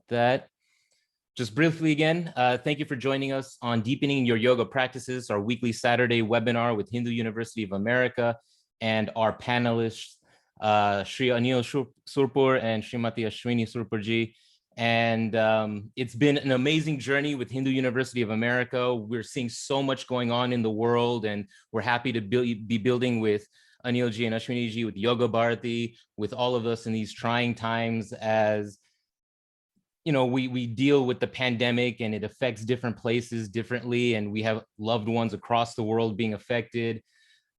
That. Just briefly again, thank you for joining us on Deepening Your Yoga Practices, our weekly Saturday webinar with Hindu University of America and our panelists, Shri Anil Surpur and Srimati Ashwini Surpurji. And it's been an amazing journey with Hindu University of America. We're seeing so much going on in the world, and we're happy to be building with Anilji and Ashwiniji, with Yoga Bharati, with all of us in these trying times as you know, we deal with the pandemic and it affects different places differently, and we have loved ones across the world being affected.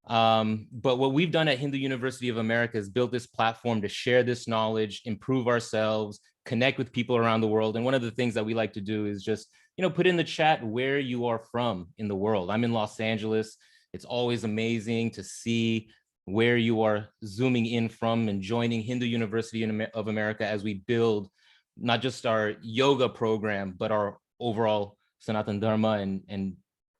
But what we've done at Hindu University of America is built this platform to share this knowledge, improve ourselves, connect with people around the world. And one of the things that we like to do is just, you know, put in the chat where you are from in the world. I'm in Los Angeles. It's always amazing to see where you are zooming in from and joining Hindu University of America as we build not just our yoga program, but our overall Sanatan Dharma and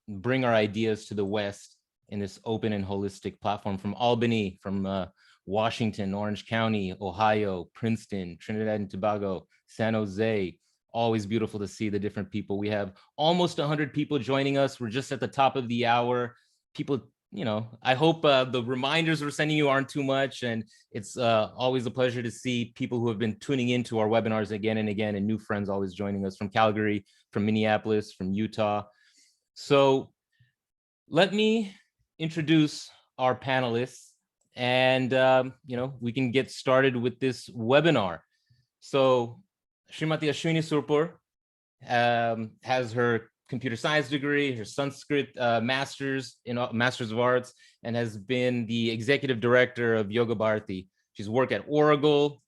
bring our ideas to the West in this open and holistic platform from Albany, from Washington, Orange County, Ohio, Princeton, Trinidad and Tobago, San Jose. Always beautiful to see the different people. We have almost 100 people joining us. We're just at the top of the hour. People, you know, I hope the reminders we're sending you aren't too much. And it's always a pleasure to see people who have been tuning into our webinars again and again, and new friends always joining us from Calgary, from Minneapolis, from Utah. So let me introduce our panelists, and you know, we can get started with this webinar. So Srimati Ashwini Surpur has her computer science degree, her Sanskrit master's of arts, and has been the executive director of Yoga Bharati. She's worked at Oracle,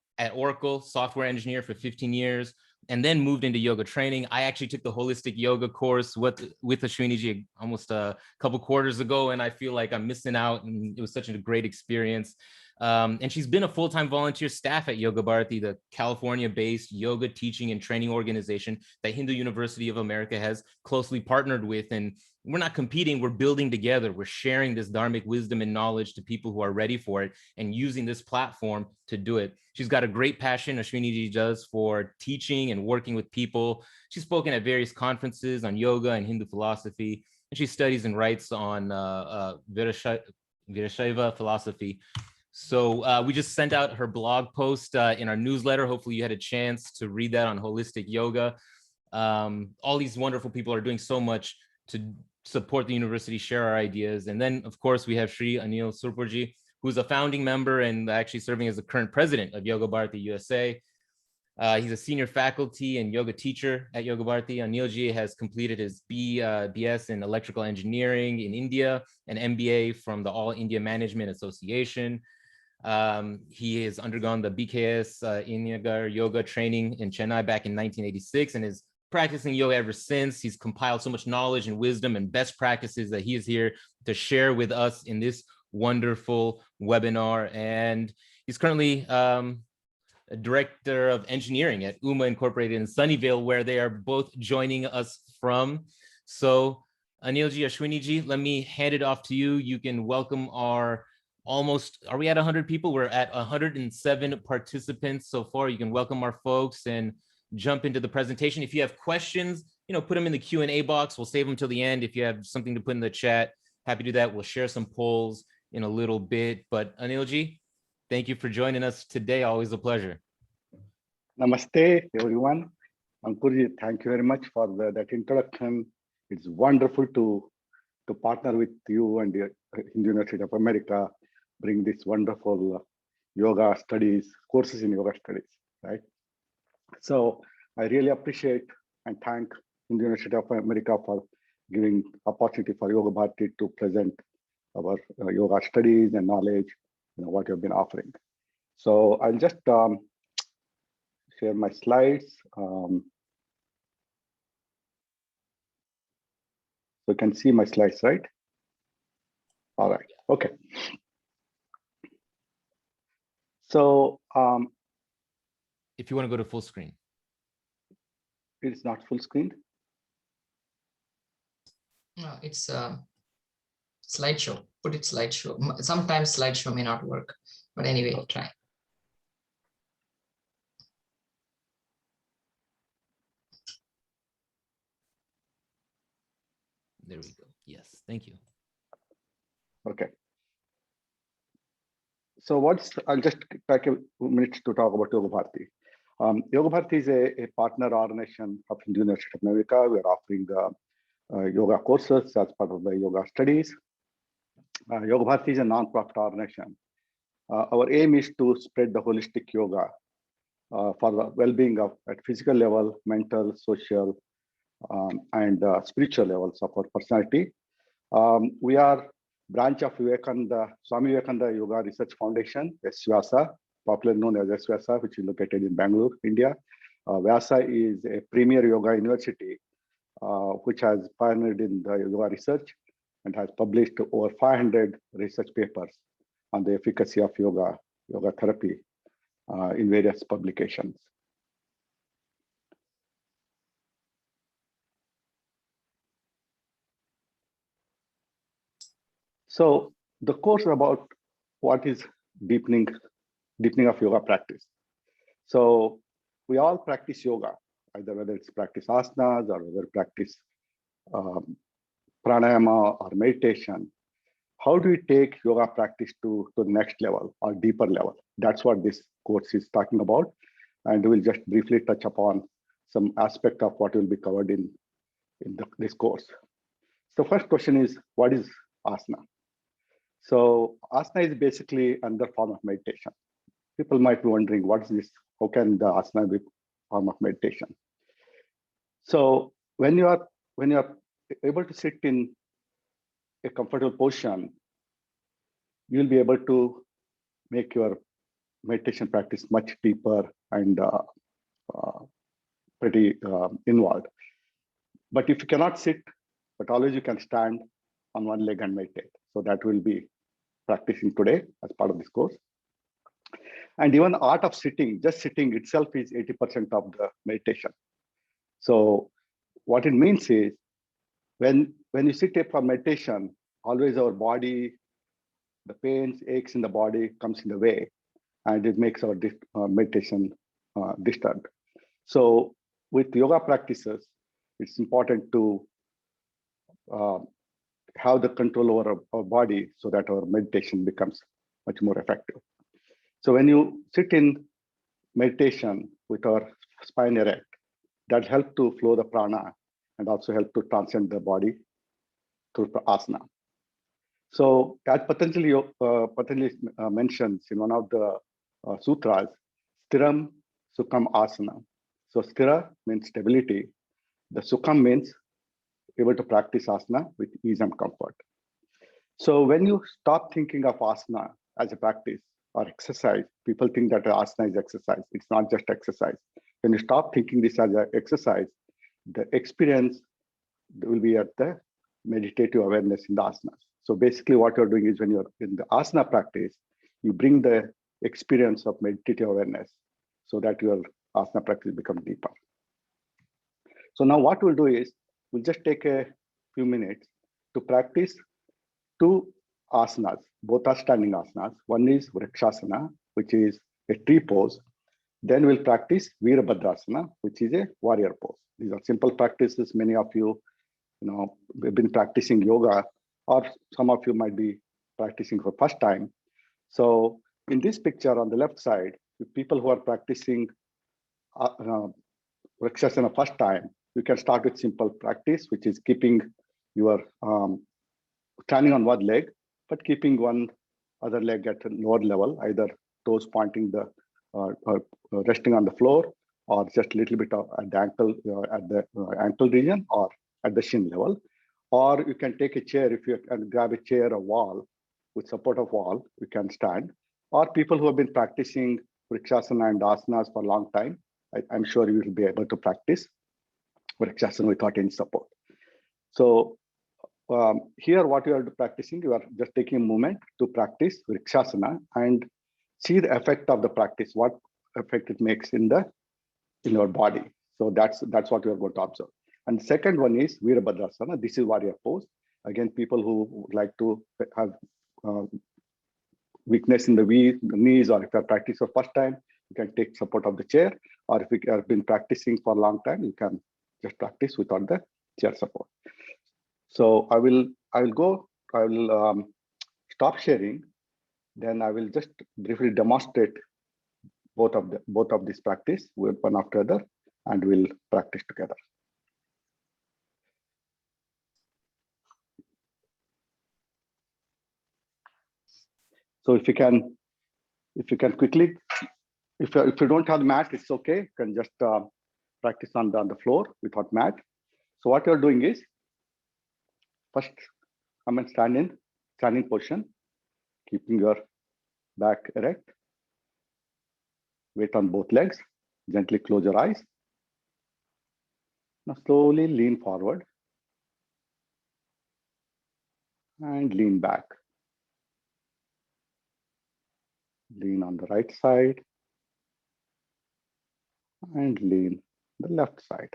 software engineer for 15 years, and then moved into yoga training. I actually took the holistic yoga course with Ashwiniji almost a couple quarters ago, and I feel like I'm missing out, and it was such a great experience. And she's been a full-time volunteer staff at Yoga Bharati, the California-based yoga teaching and training organization that Hindu University of America has closely partnered with. And we're not competing, we're building together. We're sharing this dharmic wisdom and knowledge to people who are ready for it and using this platform to do it. She's got a great passion, Ashwiniji does, for teaching and working with people. She's spoken at various conferences on yoga and Hindu philosophy, and she studies and writes on Virashaiva philosophy. So we just sent out her blog post in our newsletter. Hopefully you had a chance to read that on holistic yoga. All these wonderful people are doing so much to support the university, share our ideas. And then, of course, we have Shri Anil Surpurji, who's a founding member and actually serving as the current president of Yoga Bharati USA. He's a senior faculty and yoga teacher at Yoga Bharati. Anilji has completed his BS in electrical engineering in India, an MBA from the All India Management Association. He has undergone the BKS Iyengar yoga training in Chennai back in 1986 and is practicing yoga ever since. He's compiled so much knowledge and wisdom and best practices that he is here to share with us in this wonderful webinar. And he's currently a director of engineering at UMA Incorporated in Sunnyvale, where they are both joining us from. So Anilji, Ashwiniji, let me hand it off to you. You can welcome our are we at 100 people? We're at 107 participants so far. You can welcome our folks and jump into the presentation. If you have questions, you know, put them in the Q&A box. We'll save them till the end. If you have something to put in the chat, happy to do that. We'll share some polls in a little bit. But Anilji, thank you for joining us today. Always a pleasure. Namaste, everyone. Ankurji, thank you very much for that introduction. It's wonderful to partner with you and the Hindu University of America, bring this wonderful yoga studies, courses in yoga studies, right? So I really appreciate and thank Hindu University of America for giving opportunity for Yoga Bharati to present our yoga studies and knowledge, you know, what you've been offering. So I'll just share my slides. So you can see my slides, right? All right, okay. So if you want to go to full screen. It's not full screen. No, it's a slideshow. put it slideshow. Sometimes slideshow may not work, but anyway, try. There we go. Yes, thank you. Okay. So I'll just take a minute to talk about Yoga Bharati. Yoga Bharati is a partner organization of Hindu University of America. We are offering yoga courses as part of the yoga studies. Yoga Bharati is a non-profit organization. Our aim is to spread the holistic yoga for the well-being of at physical level, mental, social, and spiritual levels of our personality. We are branch of Swami Vivekananda Yoga Research Foundation, SVYASA, popularly known as SVYASA, which is located in Bangalore, India. Vyasa is a premier yoga university, which has pioneered in the yoga research and has published over 500 research papers on the efficacy of yoga therapy in various publications. So the course about what is deepening of yoga practice. So we all practice yoga, either whether it's practice asanas or whether practice pranayama or meditation. How do we take yoga practice to the next level or deeper level? That's what this course is talking about. And we'll just briefly touch upon some aspect of what will be covered in this course. So first question is, what is asana? So asana is basically another form of meditation. People might be wondering, what is this? How can the asana be a form of meditation? So when you are able to sit in a comfortable position, you'll be able to make your meditation practice much deeper and pretty involved. But if you cannot sit, but always you can stand on one leg and meditate. So that will be practicing today as part of this course. And even the art of sitting, just sitting itself is 80% of the meditation. So what it means is, when you sit for meditation, always our body, the pains, aches in the body comes in the way, and it makes our meditation disturbed. So with yoga practices, it's important to have the control over our body so that our meditation becomes much more effective. So when you sit in meditation with our spine erect, that helps to flow the prana and also help to transcend the body through asana. So as Patanjali mentions in one of the sutras, stiram sukham asana. So stira means stability. The sukham means able to practice asana with ease and comfort. So when you stop thinking of asana as a practice or exercise, people think that asana is exercise. It's not just exercise. When you stop thinking this as an exercise, the experience will be at the meditative awareness in the asanas. So basically what you're doing is, when you're in the asana practice, you bring the experience of meditative awareness so that your asana practice becomes deeper. So now what we'll do is, we'll just take a few minutes to practice two asanas. Both are standing asanas. One is Vrikshasana, which is a tree pose. Then we'll practice Virabhadrasana, which is a warrior pose. These are simple practices. Many of you, have been practicing yoga, or some of you might be practicing for first time. So in this picture on the left side, the people who are practicing Vrikshasana first time, you can start with simple practice, which is keeping your standing on one leg, but keeping one other leg at a lower level, either toes pointing resting on the floor, or just a little bit at the ankle region, or at the shin level. Or you can take a chair. If you can grab a chair or wall with support of wall, you can stand. Or people who have been practicing Vrikshasana and asanas for a long time, I'm sure you will be able to practice Vrikshasana without any support. So here, what you are practicing, you are just taking a moment to practice Vrikshasana and see the effect of the practice, what effect it makes in your body. So that's what you are going to observe. And the second one is Virabhadrasana. This is warrior pose. Again, people who would like to have weakness in the knees, or if you are practicing for first time, you can take support of the chair. Or if you have been practicing for a long time, you can just practice without the chair support. So I will stop sharing. Then I will just briefly demonstrate both of this practice, one after the other, and we'll practice together. So if you can quickly, if you don't have the mat, it's okay. You can just practice on the floor without mat. So what you're doing is, first come and standing position, keeping your back erect. Weight on both legs. Gently close your eyes. Now slowly lean forward and lean back. Lean on the right side and lean the left side.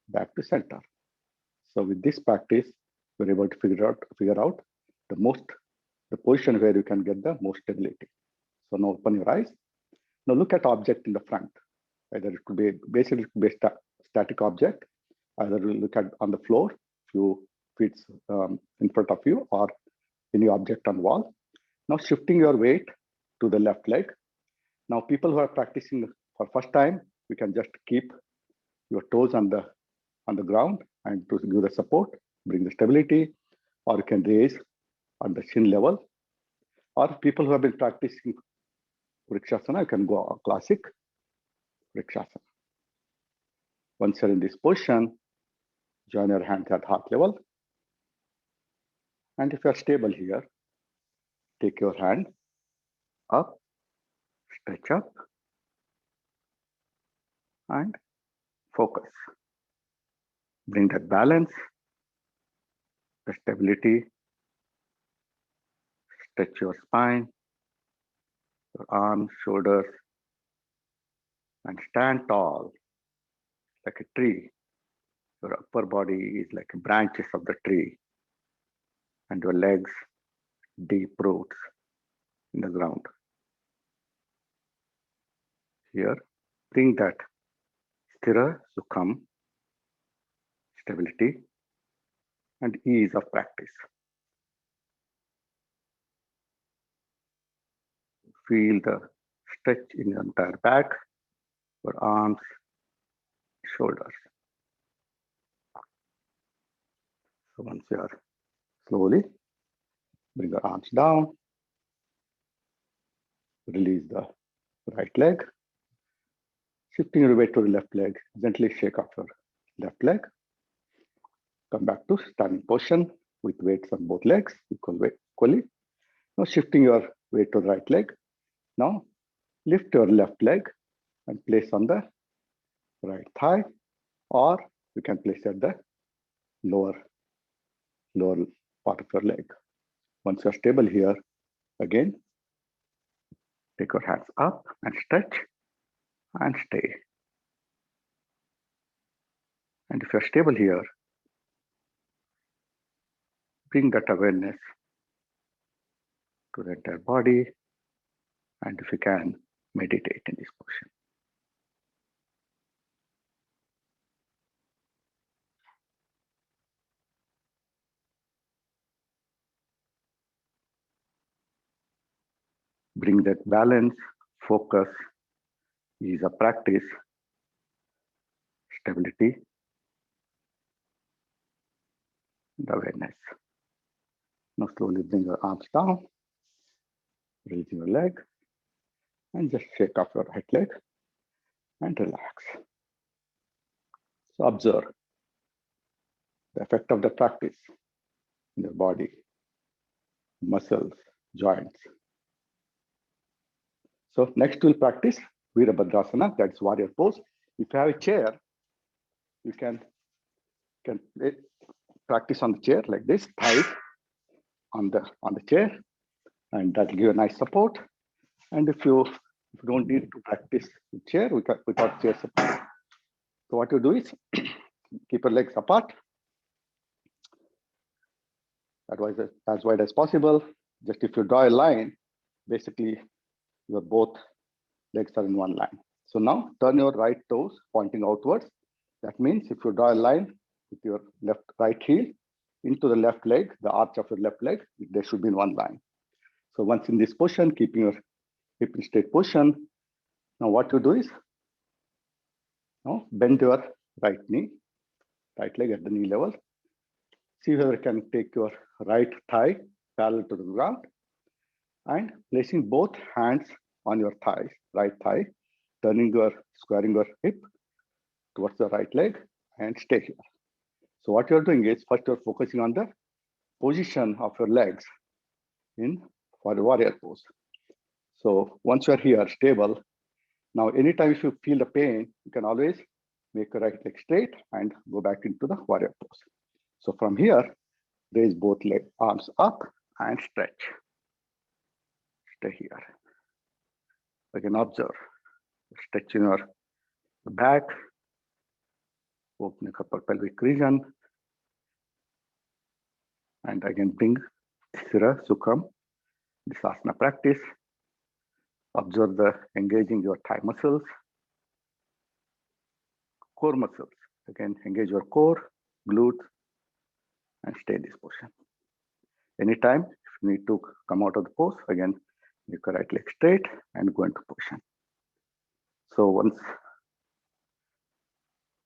Back to center. So with this practice, we're able to figure out the position where you can get the most stability. So now open your eyes. Now look at object in the front. Either it could be basically a static object. Either look at on the floor, few feet in front of you, or any object on wall. Now shifting your weight to the left leg. Now people who are practicing for first time, you can just keep your toes on the ground and to give the support, bring the stability, or you can raise on the chin level. Or people who have been practicing Vrikshasana, you can go classic Vrikshasana. Once you're in this position, join your hands at heart level. And if you're stable here, take your hand up, stretch up, and focus. Bring that balance, the stability, stretch your spine, your arms, shoulders, and stand tall like a tree. Your upper body is like branches of the tree, and your legs deep roots in the ground. Here, bring that sthira sukham, stability, and ease of practice. Feel the stretch in your entire back, your arms, shoulders. So once you are slowly, bring your arms down, release the right leg, shifting your weight to the left leg, gently shake off your left leg. Come back to standing position with weights on both legs, equally. Now shifting your weight to the right leg. Now lift your left leg and place on the right thigh, or you can place at the lower part of your leg. Once you're stable here, again, take your hands up and stretch and stay. And if you're stable here, bring that awareness to the entire body, and if you can, meditate in this position. Bring that balance, focus, ease of practice, stability, and awareness. Now slowly bring your arms down, release your leg, and just shake off your right leg and relax. So observe the effect of the practice in your body, muscles, joints. So next we'll practice Virabhadrasana, that's warrior pose. If you have a chair, you can practice on the chair like this, tight on the chair, and that'll give a nice support. And if you don't need to practice the chair without chair support, so what you do is keep your legs apart, that was as wide as possible. Just if you draw a line, basically your both legs are in one line. So now turn your right toes pointing outwards. That means if you draw a line with your right heel into the left leg, the arch of your left leg, they should be in one line. So once in this position, keeping your hip in straight position, now what you do is now bend your right knee, right leg at the knee level. See whether you can take your right thigh parallel to the ground and placing both hands on your thighs, right thigh, squaring your hip towards the right leg and stay here. So what you're doing is first you're focusing on the position of your legs for the warrior pose. So once you're here stable, now anytime if you feel the pain, you can always make your right leg straight and go back into the warrior pose. So from here, raise both arms up and stretch. Stay here. Again, observe. Stretching your back, opening upper pelvic region, and again bring Sthira Sukham, this asana practice. Observe the engaging your thigh muscles, core muscles. Again, engage your core, glutes, and stay in this position. Anytime, if you need to come out of the pose, again, make your right leg straight and go into position. So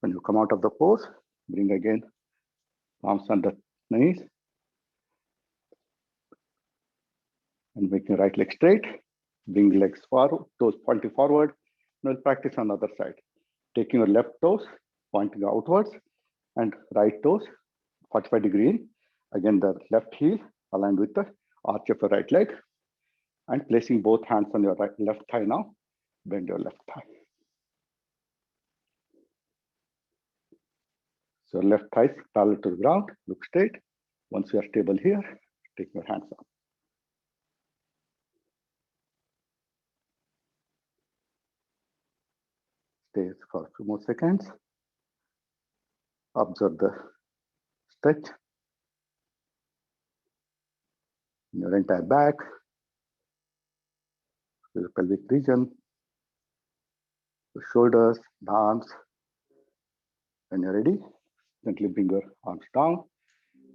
when you come out of the pose, bring again arms on the knees and make your right leg straight. Bring legs forward, toes pointing forward. Now practice on the other side. Taking your left toes pointing outwards and right toes 45 degrees. Again, the left heel aligned with the arch of your right leg and placing both hands on your left thigh now. Bend your left thigh. So left thigh parallel to the ground, look straight. Once you are stable here, take your hands up. Stay for a few more seconds. Observe the stretch in your entire back, the pelvic region, the shoulders, the arms. When you're ready, gently bring your arms down,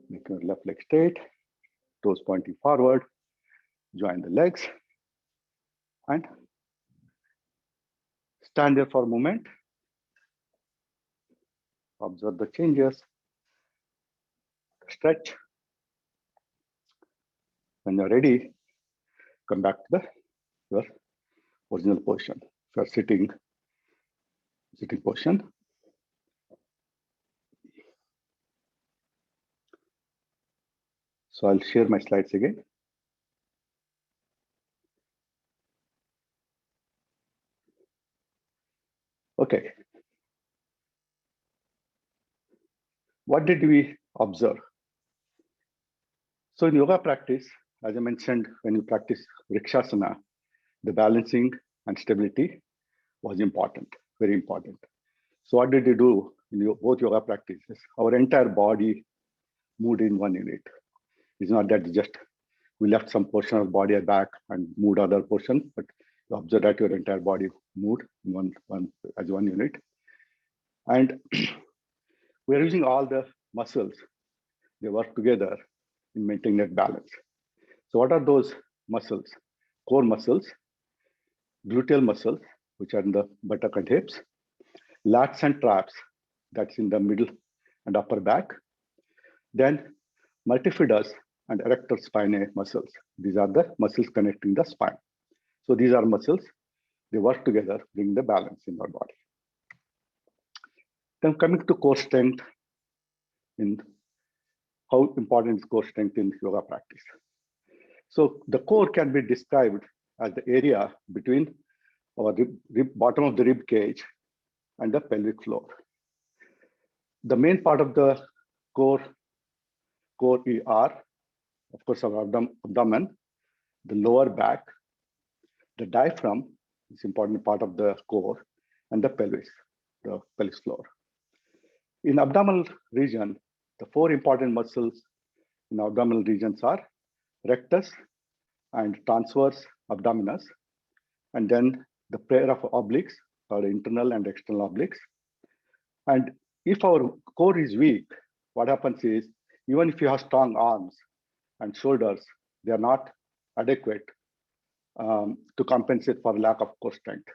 make your left leg straight, toes pointing forward, join the legs, and stand there for a moment. Observe the changes, stretch. When you're ready, come back to your original position. If you're sitting position. So I'll share my slides again. Okay. What did we observe? So in yoga practice, as I mentioned, when you practice Vrikshasana, the balancing and stability was important, very important. So what did you do in both yoga practices? Our entire body moved in one unit. It's not that just we left some portion of body back and moved other portion, but you observe that your entire body moved in as one unit. And we're using all the muscles. They work together in maintaining that balance. So what are those muscles? Core muscles, gluteal muscles, which are in the buttock and hips, lats and traps, that's in the middle and upper back. Then multifidus and erector spinae muscles. These are the muscles connecting the spine. So these are muscles, they work together, bring the balance in our body. Then coming to core strength, in how important is core strength in yoga practice. So the core can be described as the area between our bottom of the rib cage and the pelvic floor. The main part of the core ER, of course, our abdomen, the lower back, the diaphragm is important part of the core, and the pelvis, the pelvis floor. In abdominal region, the four important muscles in abdominal regions are rectus and transverse abdominis, and then the pair of obliques are internal and external obliques. And if our core is weak, what happens is, even if you have strong arms and shoulders, they are not adequate to compensate for lack of core strength.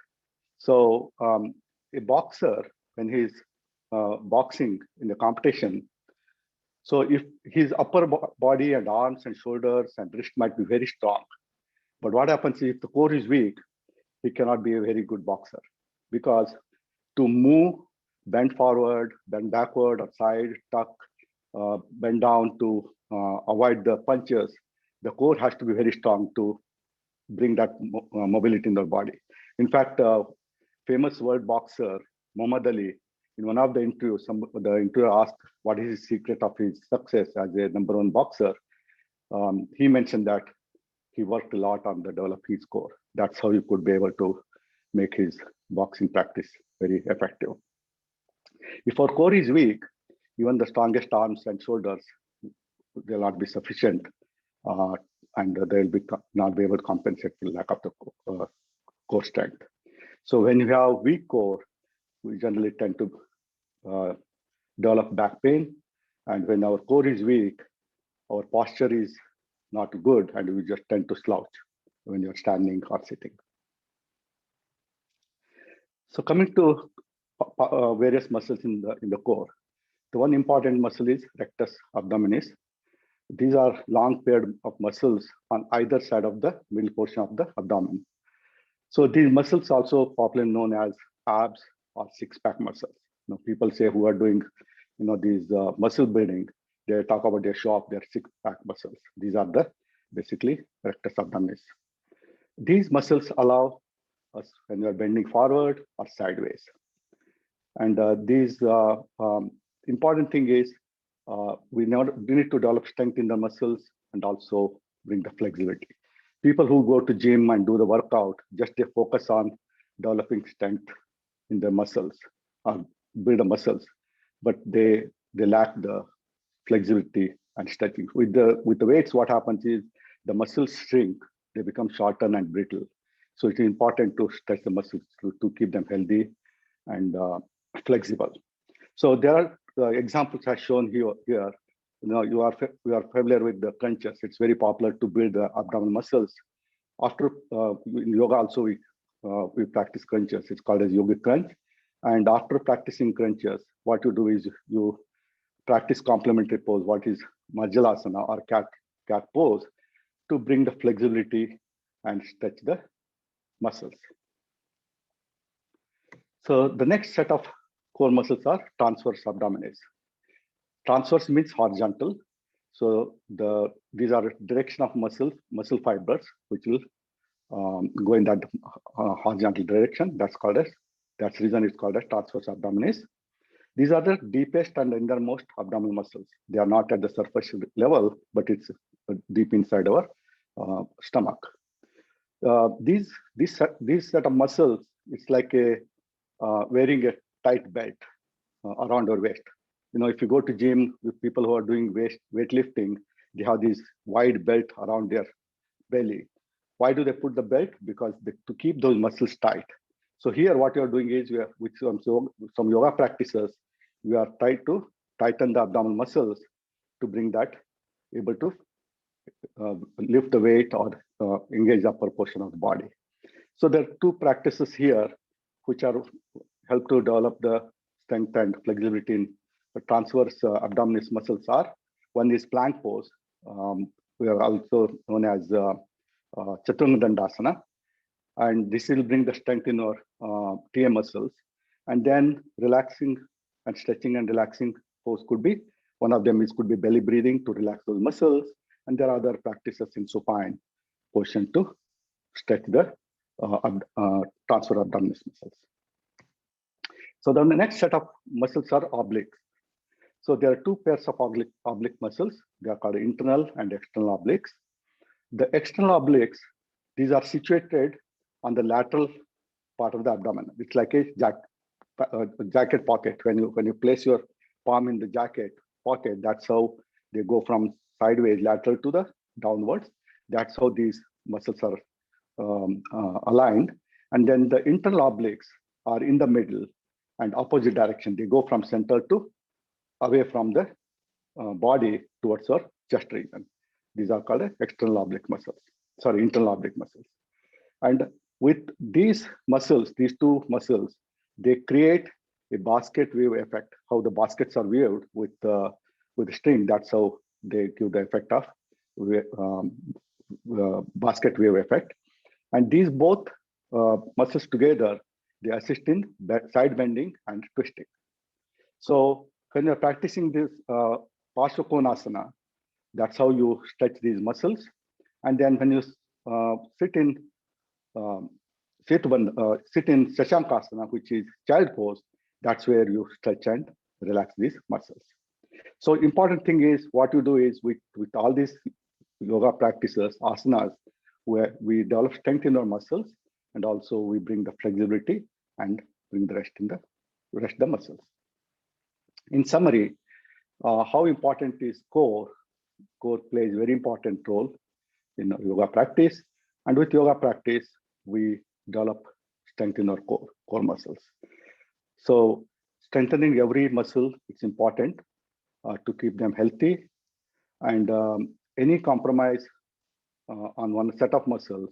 So a boxer, when he's boxing in the competition, so if his upper body and arms and shoulders and wrist might be very strong, but what happens if the core is weak, he cannot be a very good boxer, because to move, bend forward, bend backward or side, tuck, bend down to avoid the punches, the core has to be very strong to bring that mobility in the body. In fact, famous world boxer Muhammad Ali, in one of the interviews, the interviewer asked what is his secret of his success as a #1 boxer. He mentioned that he worked a lot on the develop his core. That's how he could be able to make his boxing practice very effective. If our core is weak, even the strongest arms and shoulders will not be sufficient, and they'll not be able to compensate for lack of the core strength. So when you have weak core, we generally tend to develop back pain. And when our core is weak, our posture is not good, and we just tend to slouch when you're standing or sitting. So coming to various muscles in the core, the one important muscle is rectus abdominis. These are long pair of muscles on either side of the middle portion of the abdomen. So these muscles also popularly known as abs or six-pack muscles. People say who are doing these muscle building, they talk about their show off their six-pack muscles. These are the basically rectus abdominis. These muscles allow us when we are bending forward or sideways. And these important thing is we need to develop strength in the muscles and also bring the flexibility. People who go to gym and do the workout, just they focus on developing strength in the muscles, build the muscles, but they lack the flexibility and stretching. With the weights, what happens is the muscles shrink, they become shorter and brittle. So it's important to stretch the muscles to keep them healthy and flexible. So there are examples are shown here. You are familiar with the crunches. It's very popular to build the abdominal muscles. After in yoga also we practice crunches. It's called as yogic crunch. And after practicing crunches, what you do is you practice complementary pose, what is Marjalasana or cat pose, to bring the flexibility and stretch the muscles. So the next set of core muscles are transverse abdominis. Transverse means horizontal. So these are direction of muscle fibers, which will go in that horizontal direction. That's the reason it's called as transverse abdominis. These are the deepest and innermost abdominal muscles. They are not at the surface level, but it's deep inside our stomach. These set of muscles, it's like wearing a tight belt around our waist. If you go to gym with people who are doing weightlifting, they have this wide belt around their belly. Why do they put the belt? Because to keep those muscles tight. So here, what you're doing is, with some yoga practices, we are trying to tighten the abdominal muscles to bring that able to lift the weight or engage the upper portion of the body. So there are two practices here which are help to develop the strength and flexibility in the transverse abdominis muscles are. One is plank pose. We are also known as Chaturanga and this will bring the strength in our TA muscles. And then relaxing and stretching and relaxing pose could be, one of them could be belly breathing to relax those muscles. And there are other practices in supine position to stretch the transverse abdominis muscles. So then the next set of muscles are obliques. So there are two pairs of oblique muscles. They are called internal and external obliques. The external obliques, these are situated on the lateral part of the abdomen. It's like a jacket pocket. When you place your palm in the jacket pocket, that's how they go from sideways, lateral to the downwards. That's how these muscles are aligned. And then the internal obliques are in the middle and opposite direction. They go from center to away from the body towards our chest region. These are called external oblique muscles. Sorry, internal oblique muscles. And with these muscles, these two muscles, they create a basket wave effect. How the baskets are waved with the string. That's how they give the effect of basket wave effect. And these both muscles together, they assist in side bending and twisting. So when you're practicing this Parsvakonasana, that's how you stretch these muscles. And then when you sit in Shashankasana, which is child pose, that's where you stretch and relax these muscles. So important thing is what you do is with all these yoga practices, asanas, where we develop strength in our muscles, and also we bring the flexibility and bring the rest of the muscles. In summary, how important is core? Core plays a very important role in yoga practice. And with yoga practice, we develop strength in our core muscles. So strengthening every muscle, it's important to keep them healthy. And any compromise on one set of muscles,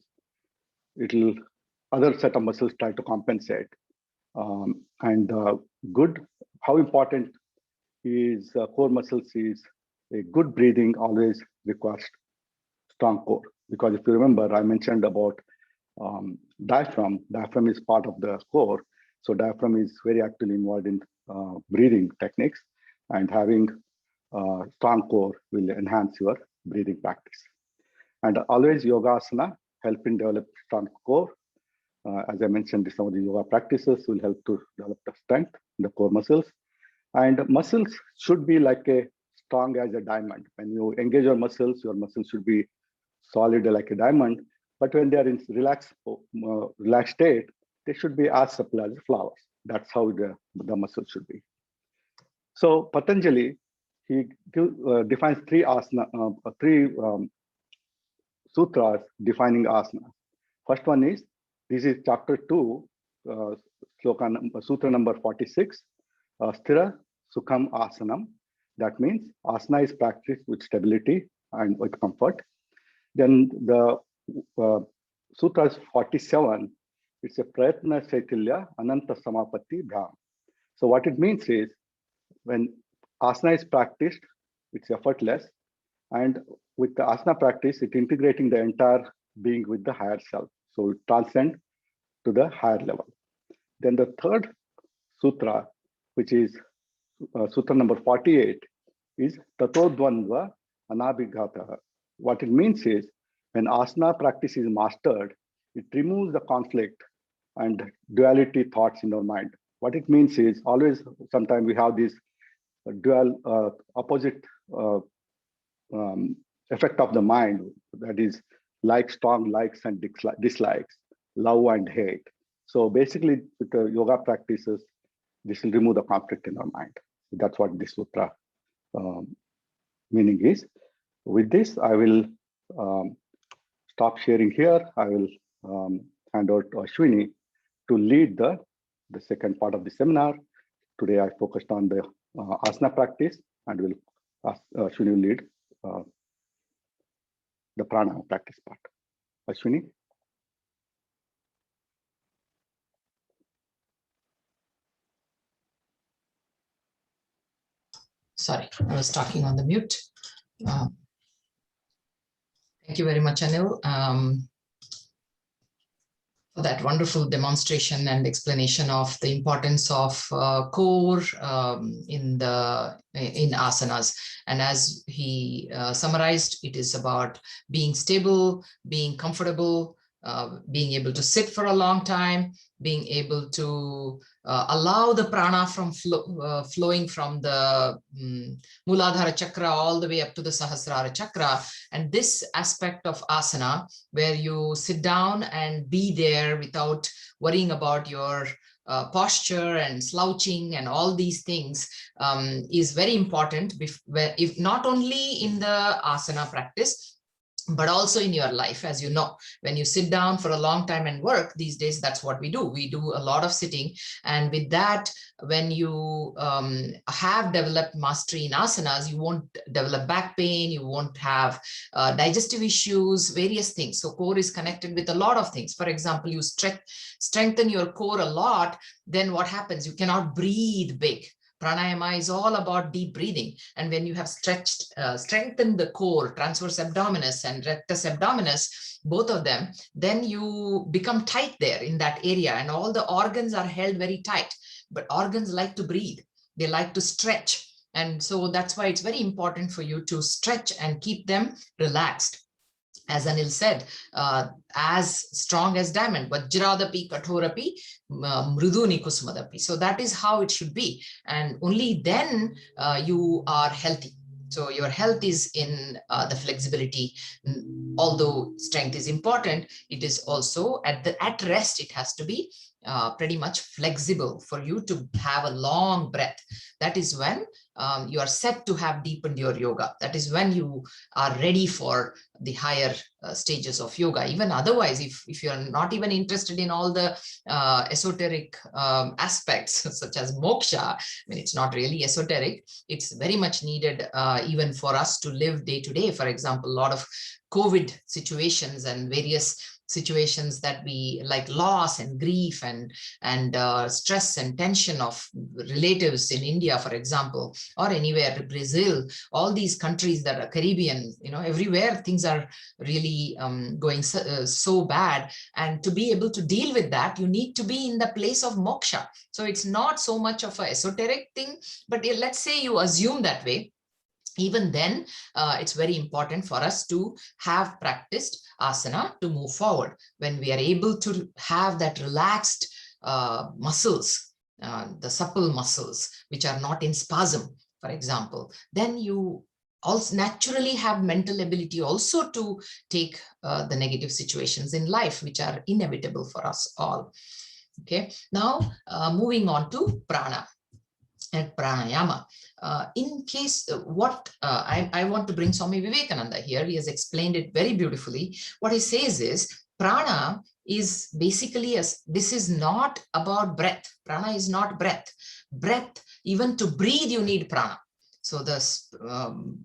other set of muscles try to compensate. How important is core muscles is a good breathing always requires strong core. Because if you remember, I mentioned about diaphragm. Diaphragm is part of the core. So diaphragm is very actively involved in breathing techniques, and having strong core will enhance your breathing practice. And always yogasana help in develop strong core. As I mentioned, some of the yoga practices will help to develop the strength in the core muscles. And muscles should be like a strong as a diamond. When you engage your muscles should be solid like a diamond. But when they are in relaxed state, they should be as supple as flowers. That's how the muscles should be. So Patanjali, he defines three sutras defining asana. First one is, this is chapter 2, sutra number 46, Sthira Sukham Asanam. That means asana is practiced with stability and with comfort. Then the sutra is 47. It's a Prayatna Shaitilya Ananta Samapatti Bhram. So what it means is, when asana is practiced, it's effortless. And with the asana practice, it's integrating the entire being with the higher self. So it transcends to the higher level. Then the third sutra, which is sutra number 48, is Tatodvandva Anabhighata. What it means is, when asana practice is mastered, it removes the conflict and duality thoughts in our mind. What it means is, always, sometimes we have this dual opposite effect of the mind, that is strong likes and dislikes, love and hate. So basically, with the yoga practices, this will remove the conflict in our mind. That's what this sutra meaning is. With this, I will stop sharing here. I will hand over to Ashwini to lead the second part of the seminar. Today, I focused on the asana practice, and will ask Ashwini will lead the pranayama practice part. Ashwini. Sorry, I was talking on the mute. Thank you very much, Anil, for that wonderful demonstration and explanation of the importance of core in asanas. And as he summarized, it is about being stable, being comfortable, being able to sit for a long time, being able to allow the prana from flowing from the Muladhara chakra all the way up to the Sahasrara chakra. And this aspect of asana, where you sit down and be there without worrying about your posture and slouching and all these things is very important, if not only in the asana practice, but also in your life. As you know, when you sit down for a long time and work these days, that's what we do. We do a lot of sitting. And with that, when you have developed mastery in asanas, you won't develop back pain, you won't have digestive issues, various things. So core is connected with a lot of things. For example, you strengthen your core a lot, then what happens? You cannot breathe big. Pranayama is all about deep breathing. And when you have strengthened the core, transverse abdominis and rectus abdominis, both of them, then you become tight there in that area, and all the organs are held very tight. But organs like to breathe, they like to stretch. And so that's why it's very important for you to stretch and keep them relaxed. As Anil said, as strong as diamond, vajradapi kathorapi mruduni kusmadapi. So that is how it should be. And only then you are healthy. So your health is in the flexibility. Although strength is important, it is also at rest, it has to be pretty much flexible for you to have a long breath. That is when you are set to have deepened your yoga. That is when you are ready for the higher stages of yoga. Even otherwise, if you are not even interested in all the esoteric aspects such as moksha, I mean, it's not really esoteric. It's very much needed even for us to live day to day. For example, a lot of COVID situations and various situations that we like loss and grief and stress and tension of relatives in India, for example, or anywhere, Brazil, all these countries that are Caribbean, you know, everywhere things are really going so bad. And to be able to deal with that, you need to be in the place of moksha. So it's not so much of an esoteric thing, but let's say you assume that way. Even then, it's very important for us to have practiced asana to move forward. When we are able to have that relaxed muscles, the supple muscles, which are not in spasm, for example, then you also naturally have mental ability also to take the negative situations in life, which are inevitable for us all. Okay, now moving on to prana and pranayama. In case I want to bring Swami Vivekananda here. He has explained it very beautifully. What he says is prana is basically this is not about breath. Prana is not breath. Breath, even to breathe, you need prana. So the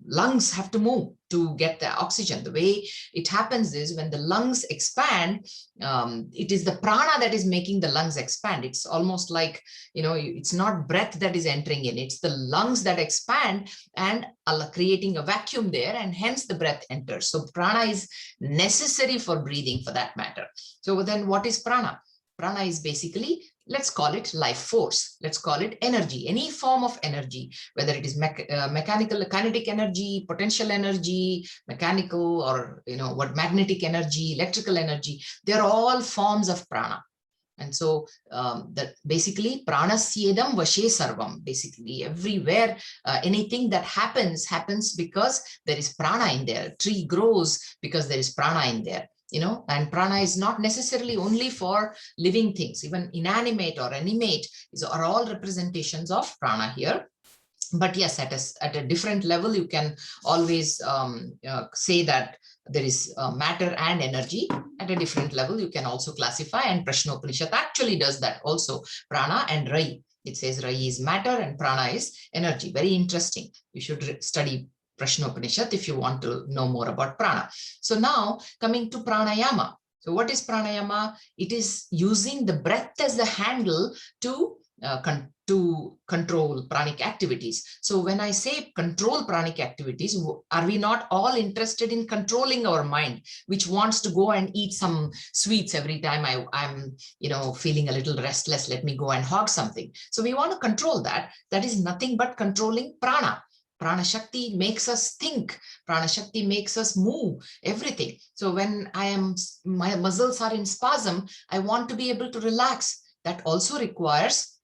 lungs have to move to get the oxygen. The way it happens is when the lungs expand, it is the prana that is making the lungs expand. It's almost like, you know, it's not breath that is entering in, it's the lungs that expand and creating a vacuum there, and hence the breath enters. So prana is necessary for breathing, for that matter. So then what is prana? Prana is basically, let's call it life force. Let's call it energy, any form of energy, whether it is mechanical, kinetic energy, potential energy, mechanical, or, you know, what, magnetic energy, electrical energy. They're all forms of prana. And so that basically pranasyedam vashe sarvam, basically everywhere, anything that happens because there is prana in there. A tree grows because there is prana in there. You know, and prana is not necessarily only for living things, even inanimate or animate are all representations of prana here. But yes, at a different level, you can always say that there is matter and energy. At a different level, you can also classify, and Prashnopanishad actually does that also, prana and rai. It says rai is matter and prana is energy. Very interesting. You should study Prashnopanishad if you want to know more about prana. So now coming to pranayama. So what is pranayama? It is using the breath as the handle to control pranic activities. So when I say control pranic activities, are we not all interested in controlling our mind, which wants to go and eat some sweets every time I'm you know, feeling a little restless, let me go and hog something. So we want to control that. That is nothing but controlling prana. Prana Shakti makes us think. Prana Shakti makes us move, everything. So when my muscles are in spasm, I want to be able to relax. That also requires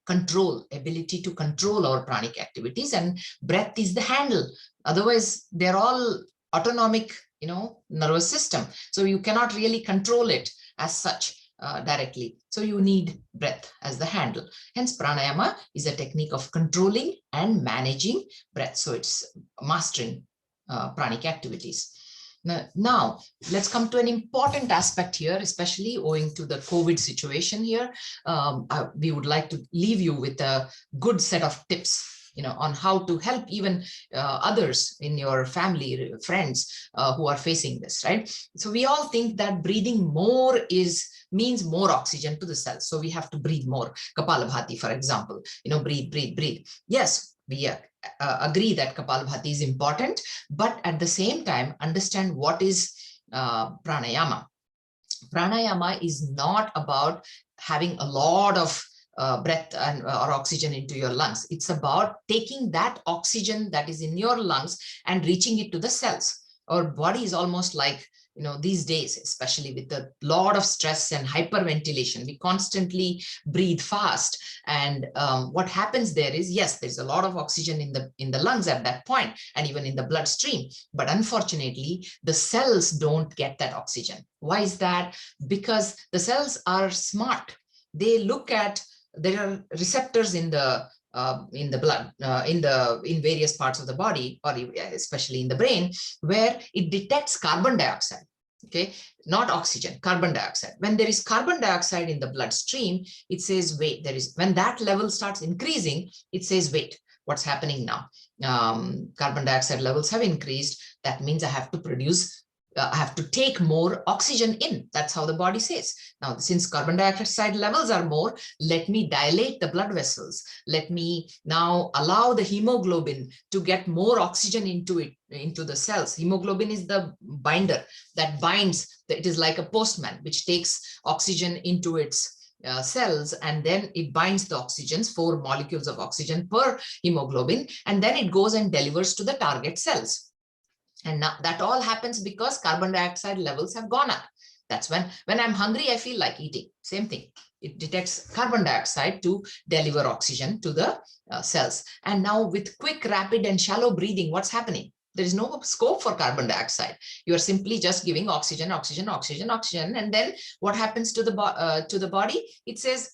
control, ability to control our pranic activities, and breath is the handle. Otherwise, they're all autonomic, you know, nervous system. So you cannot really control it as such. directly. So you need breath as the handle. Hence, pranayama is a technique of controlling and managing breath. So it's mastering pranic activities. Now, let's come to an important aspect here, especially owing to the COVID situation here. We would like to leave you with a good set of tips, on how to help even others in your family, friends who are facing this, right? So we all think that breathing more means more oxygen to the cells. So we have to breathe more. Kapalabhati, for example, breathe, breathe, breathe. Yes, we agree that Kapalabhati is important, but at the same time, understand what is pranayama. Pranayama is not about having a lot of breath or oxygen into your lungs. It's about taking that oxygen that is in your lungs and reaching it to the cells. Our body is almost like, these days, especially with a lot of stress and hyperventilation, we constantly breathe fast. And what happens there is, yes, there's a lot of oxygen in the lungs at that point, and even in the bloodstream. But unfortunately, the cells don't get that oxygen. Why is that? Because the cells are smart. They look at, there are receptors in the blood, in various parts of the body, or especially in the brain, where it detects carbon dioxide. Okay, not oxygen, carbon dioxide. When there is carbon dioxide in the bloodstream, it says, wait, when that level starts increasing, it says, wait, what's happening now? Carbon dioxide levels have increased. That means I have to take more oxygen in. That's how the body says. Now, since carbon dioxide levels are more, let me dilate the blood vessels. Let me now allow the hemoglobin to get more oxygen into the cells. Hemoglobin is the binder that binds. It is like a postman, which takes oxygen into its cells, and then it binds the oxygens, 4 molecules of oxygen per hemoglobin, and then it goes and delivers to the target cells. And now that all happens because carbon dioxide levels have gone up. That's when I'm hungry, I feel like eating. Same thing. It detects carbon dioxide to deliver oxygen to the cells. And now with quick, rapid, and shallow breathing, what's happening? There is no scope for carbon dioxide. You are simply just giving oxygen, oxygen, oxygen, oxygen. And then what happens to the body? It says,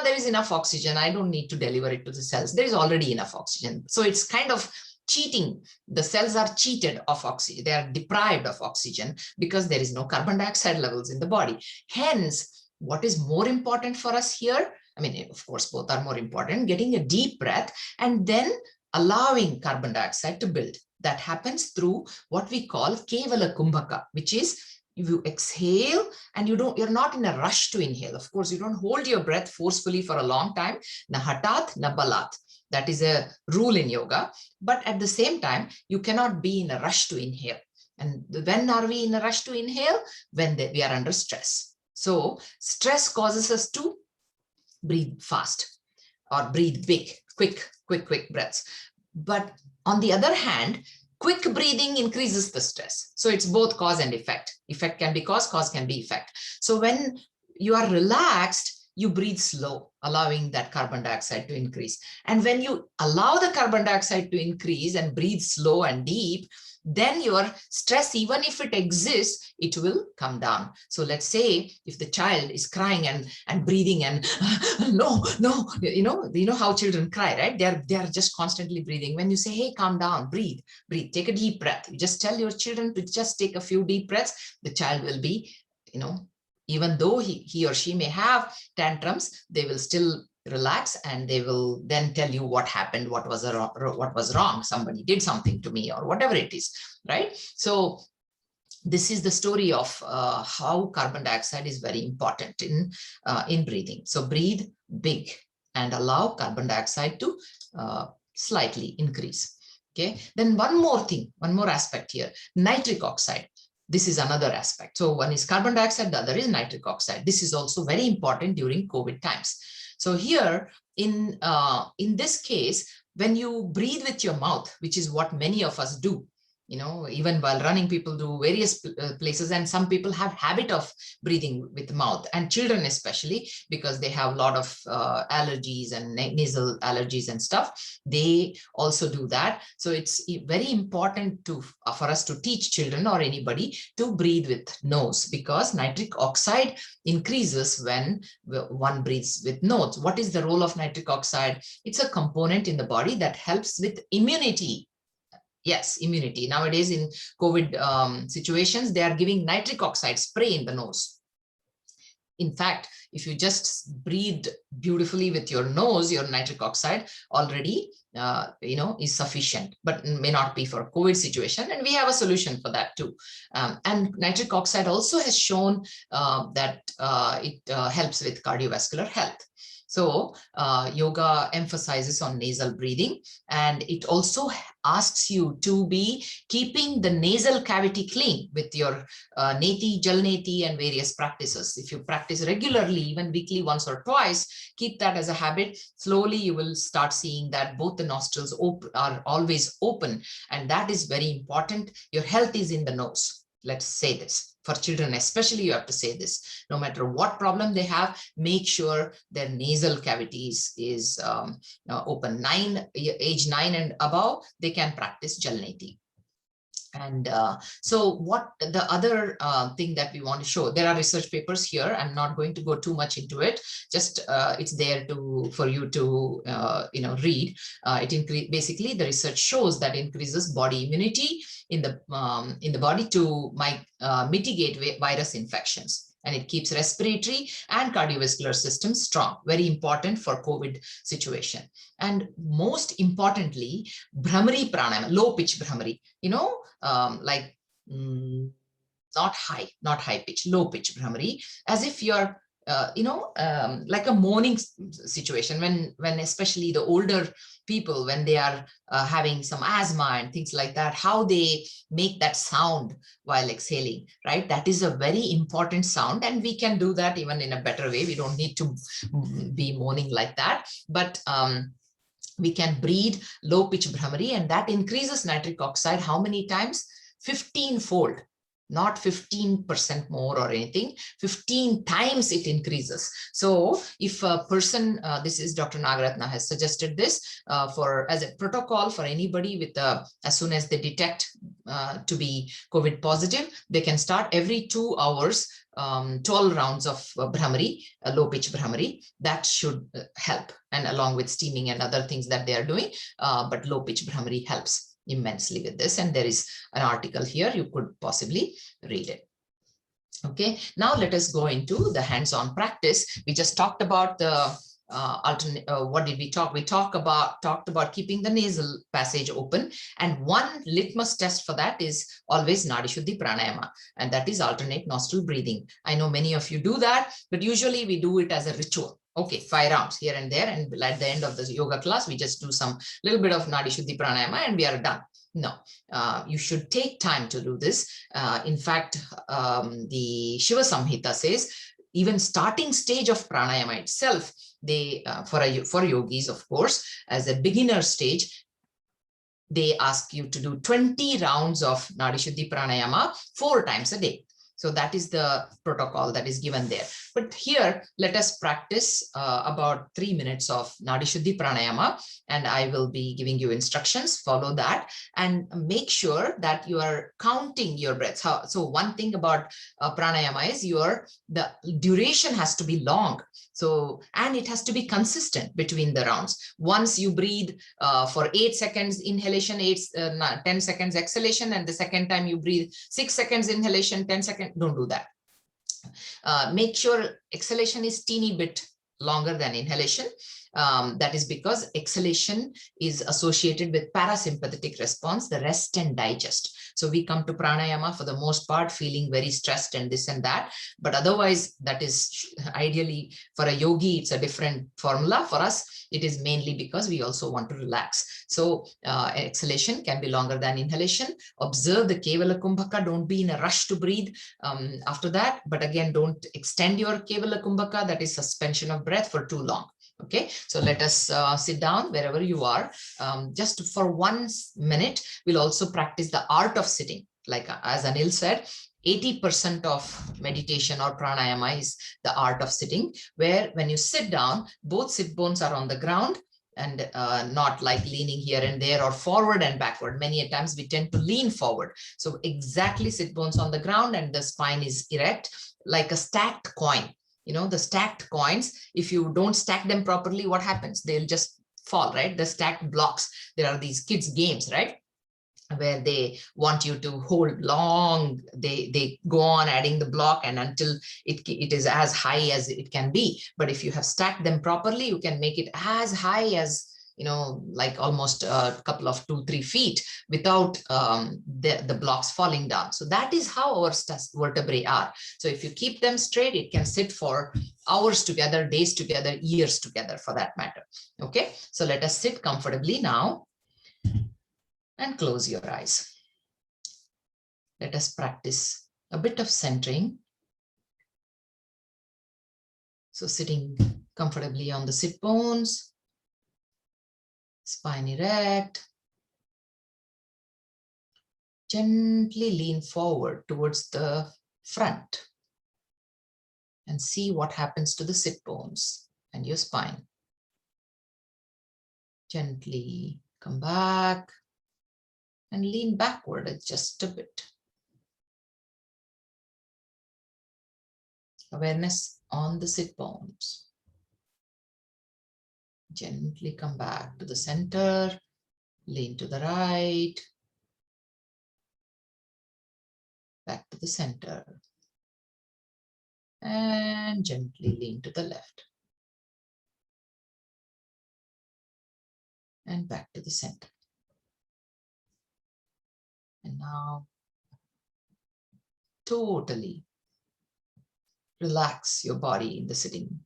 there is enough oxygen. I don't need to deliver it to the cells. There is already enough oxygen. So it's kind of cheating. The cells are cheated of oxygen. They are deprived of oxygen because there is no carbon dioxide levels in the body. Hence, what is more important for us here? I mean, of course, both are more important. Getting a deep breath and then allowing carbon dioxide to build. That happens through what we call Kevala Kumbhaka, which is you exhale and you're not in a rush to inhale. Of course, you don't hold your breath forcefully for a long time. Na hatat, na balat. That is a rule in yoga. But at the same time, you cannot be in a rush to inhale. And when are we in a rush to inhale? When we are under stress. So stress causes us to breathe fast or breathe big, quick breaths. But on the other hand, quick breathing increases the stress. So it's both cause and effect. Effect can be cause can be effect. So when you are relaxed, you breathe slow, allowing that carbon dioxide to increase. And when you allow the carbon dioxide to increase and breathe slow and deep, then your stress, even if it exists, it will come down. So let's say if the child is crying and breathing and no, you know how children cry, right? They are just constantly breathing. When you say, hey, calm down, breathe, take a deep breath. You just tell your children to just take a few deep breaths. The child will be, even though he or she may have tantrums, they will still relax and they will then tell you what happened, what was wrong, somebody did something to me or whatever it is, right? So this is the story of how carbon dioxide is very important in breathing. So breathe big and allow carbon dioxide to slightly increase. Okay, then one more aspect here, nitric oxide. This is another aspect. So one is carbon dioxide, the other is nitric oxide. This is also very important during COVID times. So here in this case, when you breathe with your mouth, which is what many of us do, Even while running, people do various places, and some people have habit of breathing with the mouth, and children especially, because they have a lot of allergies and nasal allergies and stuff. They also do that. So it's very important for us to teach children or anybody to breathe with nose, because nitric oxide increases when one breathes with nose. What is the role of nitric oxide? It's a component in the body that helps with immunity. Yes, immunity. Nowadays in COVID situations, they are giving nitric oxide spray in the nose. In fact, if you just breathe beautifully with your nose, your nitric oxide already, is sufficient, but may not be for a COVID situation. And we have a solution for that too. And nitric oxide also has shown that it helps with cardiovascular health. So yoga emphasizes on nasal breathing, and it also asks you to be keeping the nasal cavity clean with your neti, jal neti, and various practices. If you practice regularly, even weekly, once or twice, keep that as a habit. Slowly, you will start seeing that both the nostrils are always open, and that is very important. Your health is in the nose. Let's say this. For children especially, you have to say this. No matter what problem they have, make sure their nasal cavities is open. Age 9 and above, they can practice Jalneti. And so what the other thing that we want to show, there are research papers here. I'm not going to go too much into it. Just it's there for you to read. Basically, the research shows that increases body immunity in the body to mitigate virus infections. And it keeps respiratory and cardiovascular systems strong. Very important for COVID situation. And most importantly, Bhramari pranayama, low pitch Bhramari, not high pitch, low pitch Bhramari, as if you're like a moaning situation, when especially the older people, when they are having some asthma and things like that, how they make that sound while exhaling, right? That is a very important sound, and we can do that even in a better way. We don't need to be moaning like that, but we can breathe low pitch Bhramari, and that increases nitric oxide. How many times? 15-fold. Not 15% more or anything, 15 times it increases. So if a person, this is Dr. Nagaratna has suggested this as a protocol for anybody with as soon as they detect to be COVID positive, they can start every 2 hours 12 rounds of Bhramari, low pitch Bhramari. That should help, and along with steaming and other things that they are doing, but low pitch Bhramari helps immensely with this, and there is an article here, you could possibly read it. Okay, now let us go into the hands-on practice. We just talked about the what did we talk? We talked about keeping the nasal passage open, and one litmus test for that is always Nadi Shuddhi Pranayama, and that is alternate nostril breathing. I know many of you do that, but usually we do it as a ritual. Okay, 5 rounds here and there, and at the end of the yoga class, we just do some little bit of Nadi Shuddhi Pranayama and we are done. No, you should take time to do this. In fact, the Shiva Samhita says, even starting stage of pranayama itself, they for yogis, of course, as a beginner stage, they ask you to do 20 rounds of Nadi Shuddhi Pranayama 4 times a day. So that is the protocol that is given there. But here, let us practice about 3 minutes of Nadi Shuddhi Pranayama, and I will be giving you instructions. Follow that and make sure that you are counting your breaths. So one thing about pranayama is the duration has to be long. So, and it has to be consistent between the rounds. Once you breathe for 8 seconds inhalation, 10 seconds exhalation, and the second time you breathe 6 seconds inhalation, 10 seconds, don't do that. Make sure exhalation is teeny bit longer than inhalation. That is because exhalation is associated with parasympathetic response, the rest and digest. So we come to pranayama for the most part feeling very stressed and this and that, but otherwise that is ideally for a yogi, it's a different formula. For us, it is mainly because we also want to relax. So exhalation can be longer than inhalation. Observe the Kevala Kumbhaka. Don't be in a rush to breathe after that, but again, don't extend your Kevala Kumbhaka, that is suspension of breath, for too long. Okay, so let us sit down wherever you are. Just for 1 minute, we'll also practice the art of sitting. Like as Anil said, 80% of meditation or pranayama is the art of sitting, where when you sit down, both sit bones are on the ground and not like leaning here and there or forward and backward. Many a times we tend to lean forward. So exactly sit bones on the ground and the spine is erect like a stacked coin. You know, the stacked coins, if you don't stack them properly, what happens? They'll just fall, right? The stacked blocks. There are these kids' games, right? Where they want you to hold long, they go on adding the block and until it is as high as it can be. But if you have stacked them properly, you can make it as high as, you know, like almost a couple of 2-3 feet without the blocks falling down. So that is how our vertebrae are. So if you keep them straight, it can sit for hours together, days together, years together for that matter. Okay, so let us sit comfortably now and close your eyes. Let us practice a bit of centering. So sitting comfortably on the sit bones, spine erect. Gently lean forward towards the front and see what happens to the sit bones and your spine. Gently come back and lean backward just a bit. Awareness on the sit bones. Gently come back to the center, lean to the right, back to the center, and gently lean to the left, and back to the center. And now, totally relax your body in the sitting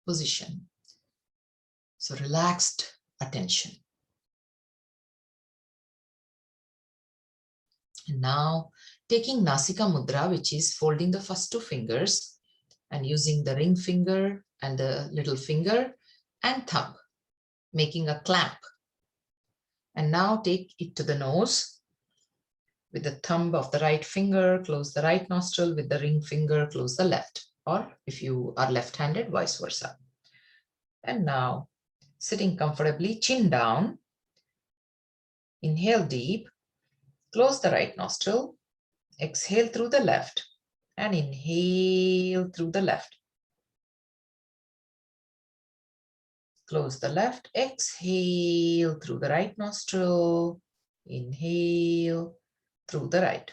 position. So relaxed attention. And now taking Nasika Mudra, which is folding the first 2 fingers and using the ring finger and the little finger and thumb, making a clamp. And now take it to the nose with the thumb of the right finger, close the right nostril, with the ring finger, close the left, or if you are left-handed, vice versa. And now sitting comfortably, chin down, inhale deep, close the right nostril, exhale through the left, and inhale through the left. Close the left, exhale through the right nostril, inhale through the right.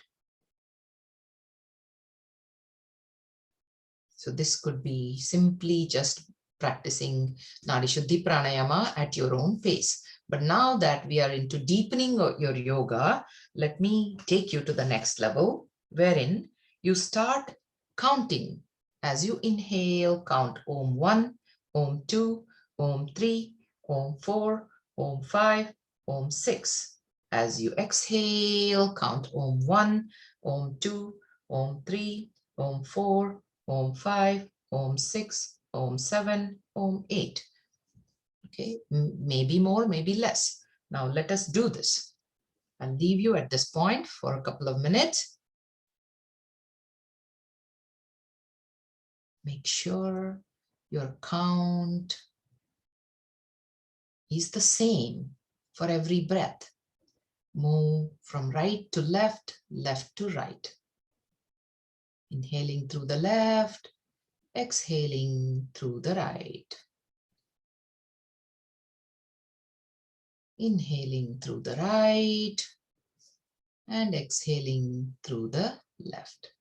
So this could be simply just practicing Nadi Shuddhi Pranayama at your own pace. But now that we are into deepening your yoga, let me take you to the next level, wherein you start counting. As you inhale, count Om 1, Om 2, Om 3, Om 4, Om 5, Om 6. As you exhale, count Om 1, Om 2, Om 3, Om 4, Om 5, Om 6, Om 7, Om 8. Okay, maybe more, maybe less. Now let us do this. I'll leave you at this point for a couple of minutes. Make sure your count is the same for every breath. Move from right to left, left to right. Inhaling through the left, exhaling through the right. Inhaling through the right and exhaling through the left.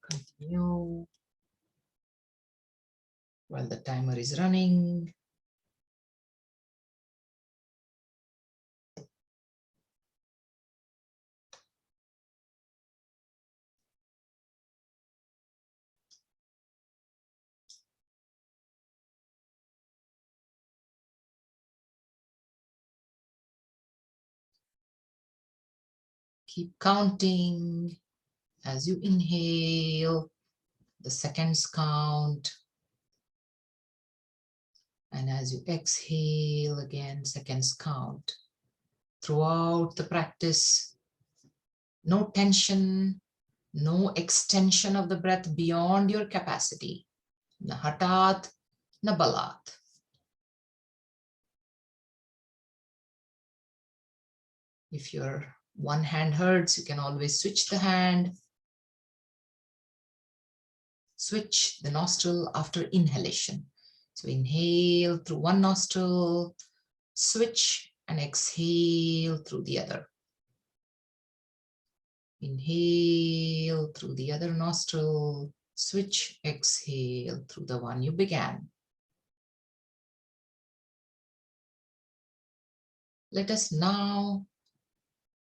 Continue while the timer is running. Keep counting as you inhale, the seconds count. And as you exhale again, seconds count. Throughout the practice, no tension, no extension of the breath beyond your capacity. Na hatat, na balat. If your one hand hurts, you can always switch the hand. Switch the nostril after inhalation. So inhale through one nostril, switch and exhale through the other. Inhale through the other nostril, switch, exhale through the one you began. Let us now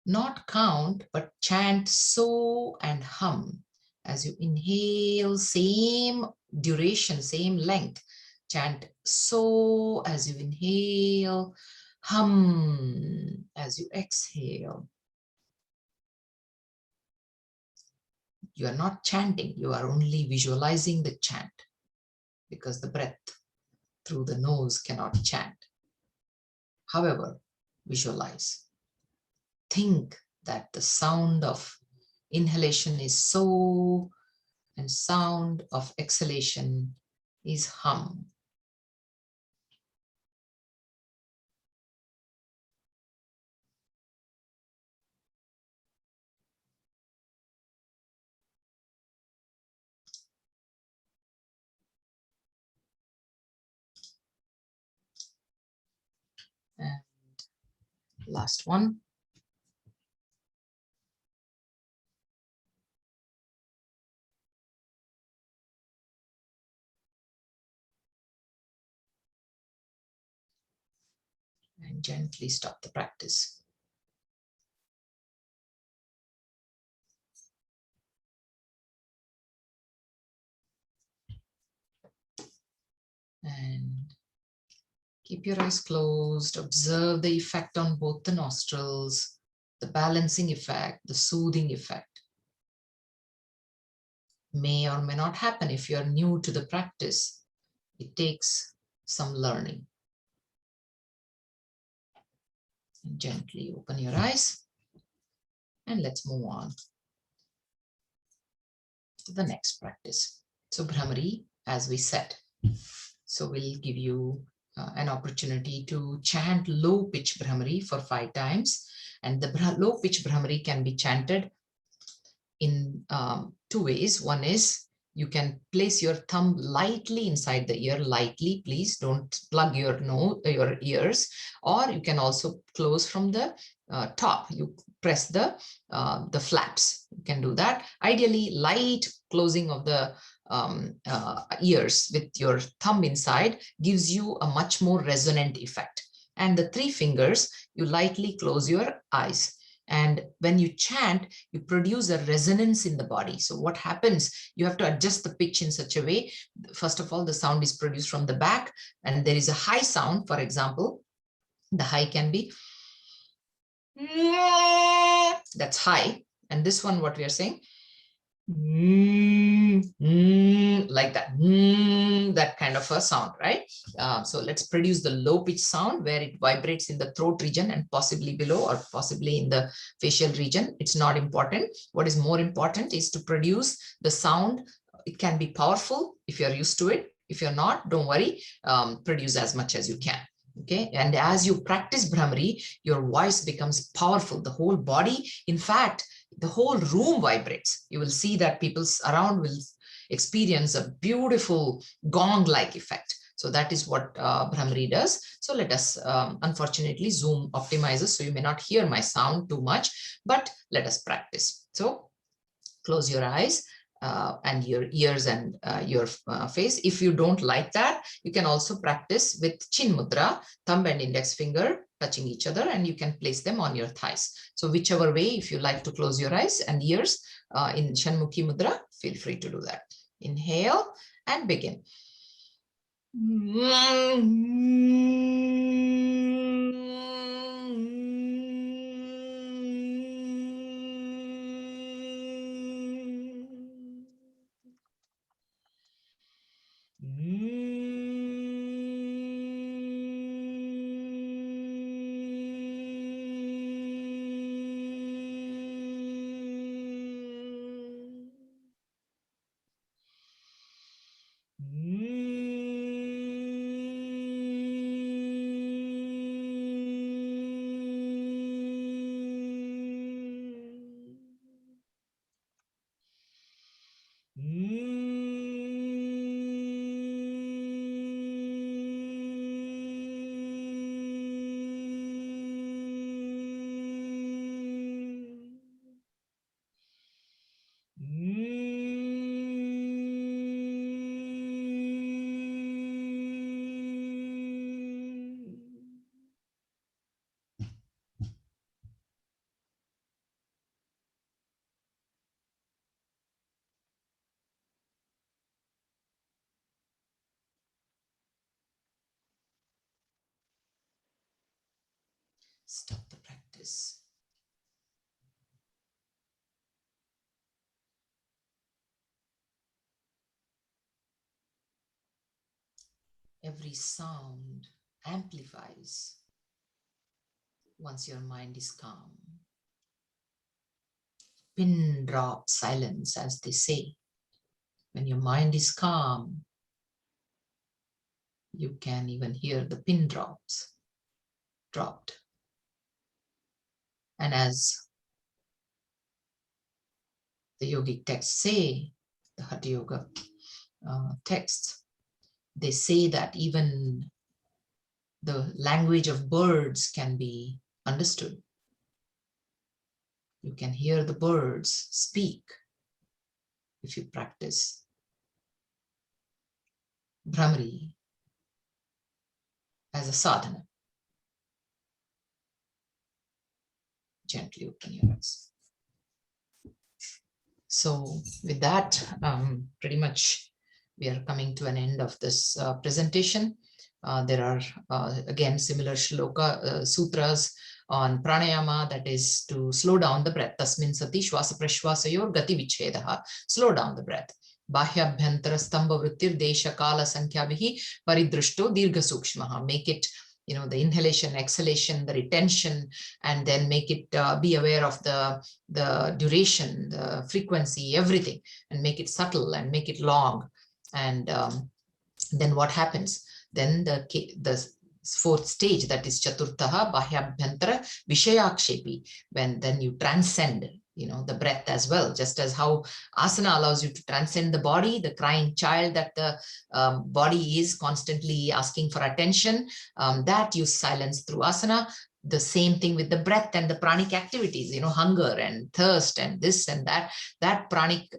not count, but chant so and hum. As you inhale, same duration, same length. Chant so as you inhale, hum as you exhale. You are not chanting, you are only visualizing the chant, because the breath through the nose cannot chant. However, visualize. Think that the sound of inhalation is so, and sound of exhalation is hum. And last one. And gently stop the practice. And keep your eyes closed. Observe the effect on both the nostrils, the balancing effect, the soothing effect. May or may not happen if you are new to the practice. It takes some learning. And gently open your eyes and let's move on to the next practice. So Bhramari, as we said, so we'll give you an opportunity to chant low pitch Bhramari for 5 times. And the low pitch Bhramari can be chanted in 2 ways. One is you can place your thumb lightly inside the ear, lightly, please don't plug your nose, your ears, or you can also close from the top. You press the flaps. You can do that. Ideally, light closing of the ears with your thumb inside gives you a much more resonant effect. And the 3 fingers, you lightly close your eyes. And when you chant, you produce a resonance in the body. So what happens, you have to adjust the pitch in such a way. First of all, the sound is produced from the back and there is a high sound. For example, the high can be, that's high. And this one, what we are saying, like that, that kind of a sound, right? So let's produce the low pitch sound where it vibrates in the throat region and possibly below or possibly in the facial region. It's not important. What is more important is to produce the sound. It can be powerful if you're used to it. If you're not, don't worry, produce as much as you can. Okay, and as you practice Bhramari, your voice becomes powerful. The whole body, in fact, the whole room vibrates. You will see that people around will experience a beautiful gong-like effect. So that is what Bhramari does. So let us, unfortunately, Zoom optimizes, so you may not hear my sound too much, but let us practice. So close your eyes and your ears and your face. If you don't like that, you can also practice with Chin Mudra, thumb and index finger touching each other, and you can place them on your thighs. So whichever way, if you like to close your eyes and ears in Shanmukhi Mudra, feel free to do that. Inhale and begin. Stop the practice. Every sound amplifies once your mind is calm. Pin drop silence, as they say. When your mind is calm, you can even hear the pin drops dropped. And as the yogic texts say, the Hatha Yoga texts, they say that even the language of birds can be understood. You can hear the birds speak if you practice Brahmari as a sadhana. Gently open your eyes. So with that, pretty much we are coming to an end of this presentation. There are again similar shloka sutras on pranayama, that is to slow down the breath. Tasmin sati shwasa prashwasayor gati vichedaha. Slow down the breath. Bahyabhyantara stamba vrittir desha kala sankhyabihi paridrushto dirgha sukshmaha. Make it, you know, the inhalation, exhalation, the retention, and then make it be aware of the duration, the frequency, everything, and make it subtle and make it long. And then what happens? Then the fourth stage, that is chaturthaha bahyabhyantara vishayakshepi, when then you transcend, you know, the breath as well. Just as how asana allows you to transcend the body, the crying child that the body is constantly asking for attention, that you silence through asana. The same thing with the breath and the pranic activities, you know, hunger and thirst and this and that, that pranic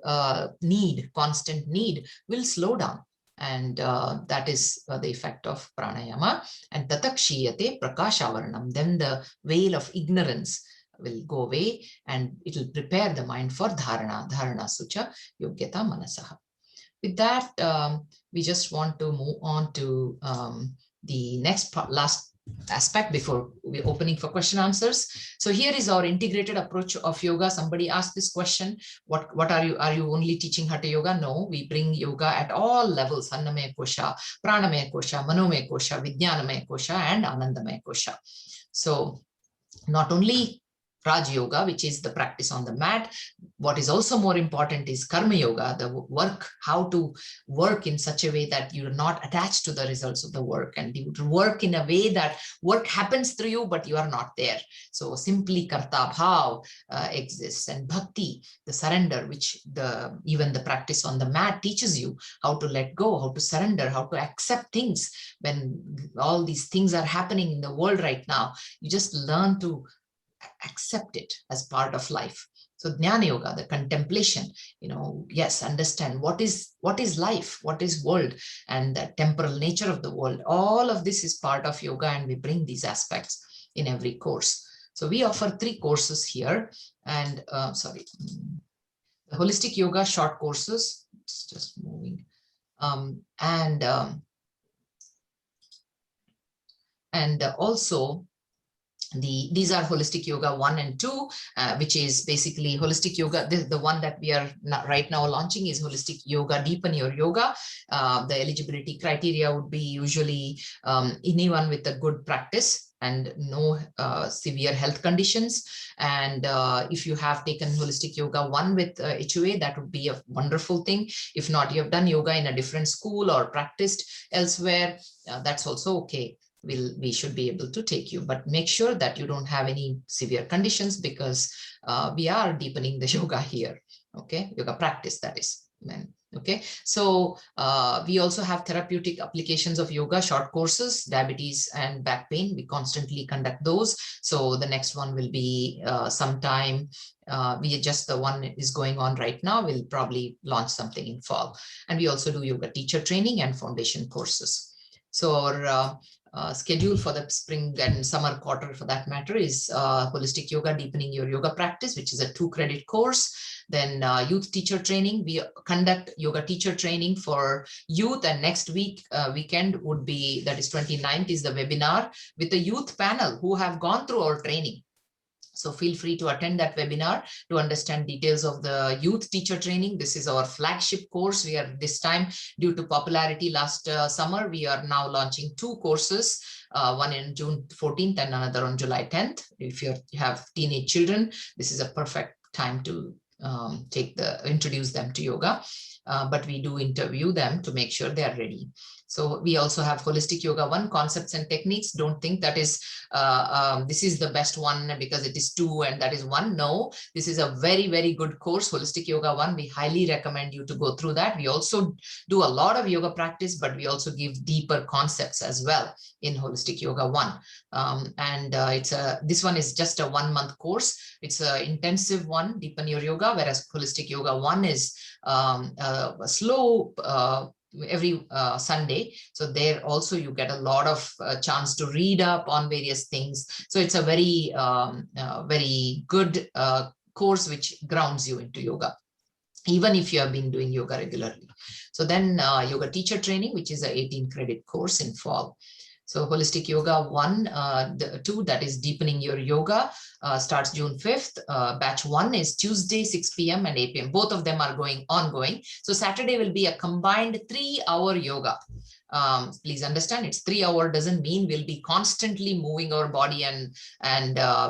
need, constant need, will slow down. And that is the effect of pranayama. And tatakshiyate prakashavaranam, then the veil of ignorance will go away and it will prepare the mind for dharana, dharana sucha yogyata manasaha. With that, we just want to move on to the next last aspect before we're opening for question answers. So here is our integrated approach of yoga. Somebody asked this question, what are you only teaching Hatha Yoga? No, we bring yoga at all levels: Annamaya Kosha, Pranamaya Kosha, Manomaya Kosha, Vijnanamaya Kosha, and Anandamaya Kosha. So not only Raj Yoga, which is the practice on the mat. What is also more important is Karma Yoga, the work, how to work in such a way that you're not attached to the results of the work, and you work in a way that work happens through you, but you are not there. So simply Karta Bhav exists, and Bhakti, the surrender, which even the practice on the mat teaches you how to let go, how to surrender, how to accept things. When all these things are happening in the world right now, you just learn to accept it as part of life. So Jnana Yoga, the contemplation, you know, yes, understand what is life, what is world, and the temporal nature of the world. All of this is part of yoga, and we bring these aspects in every course. So we offer 3 courses here, and the holistic yoga short courses. It's just moving, and also These are holistic yoga 1 and 2, which is basically holistic yoga. The one that we are right now launching is holistic yoga, deepen your yoga. The eligibility criteria would be usually anyone with a good practice and no severe health conditions. And if you have taken holistic yoga 1 with HOA, that would be a wonderful thing. If not, you have done yoga in a different school or practiced elsewhere, that's also okay. We should be able to take you, but make sure that you don't have any severe conditions, because we are deepening the yoga here. Okay, yoga practice, that is. Okay, so we also have therapeutic applications of yoga, short courses, diabetes and back pain. We constantly conduct those. So the next one will be sometime. The one is going on right now. We'll probably launch something in fall. And we also do yoga teacher training and foundation courses. So our schedule for the spring and summer quarter, for that matter, is holistic yoga, deepening your yoga practice, which is a 2-credit course. Then youth teacher training. We conduct yoga teacher training for youth, and next weekend would be, that is 29th, is the webinar with the youth panel who have gone through our training. So feel free to attend that webinar to understand details of the youth teacher training. This is our flagship course. We are this time, due to popularity last summer, we are now launching 2 courses, one in June 14th and another on July 10th. If you have teenage children, this is a perfect time to introduce them to yoga. But we do interview them to make sure they are ready. So we also have holistic yoga 1, concepts and techniques. Don't think that is this is the best one because it is 2 and that is 1. No, this is a very, very good course, holistic yoga 1. We highly recommend you to go through that. We also do a lot of yoga practice, but we also give deeper concepts as well in holistic yoga 1. This one is just a 1-month course. It's an intensive one, deepen your yoga, whereas holistic yoga 1 is a slow every Sunday. So there also you get a lot of chance to read up on various things. So it's a very, very good course which grounds you into yoga, even if you have been doing yoga regularly. So then yoga teacher training, which is a 18-credit course in fall. So holistic yoga 1, 2, that is deepening your yoga, starts June 5th. Batch 1 is Tuesday, 6 p.m. and 8 p.m. Both of them are ongoing. So Saturday will be a combined 3-hour yoga. Please understand, it's 3 hour doesn't mean we'll be constantly moving our body and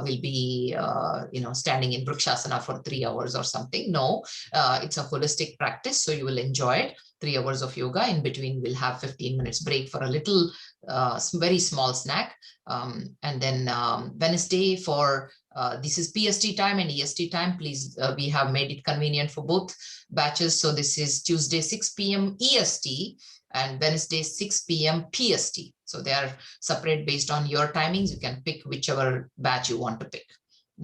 we'll be standing in Vrikshasana for 3 hours or something. No, it's a holistic practice, so you will enjoy it. 3 hours of yoga. In between, we'll have 15 minutes break for a little, very small snack. And then Wednesday for, this is PST time and EST time. Please, we have made it convenient for both batches. So this is Tuesday, 6 p.m. EST and Wednesday, 6 p.m. PST. So they are separate based on your timings. You can pick whichever batch you want to pick.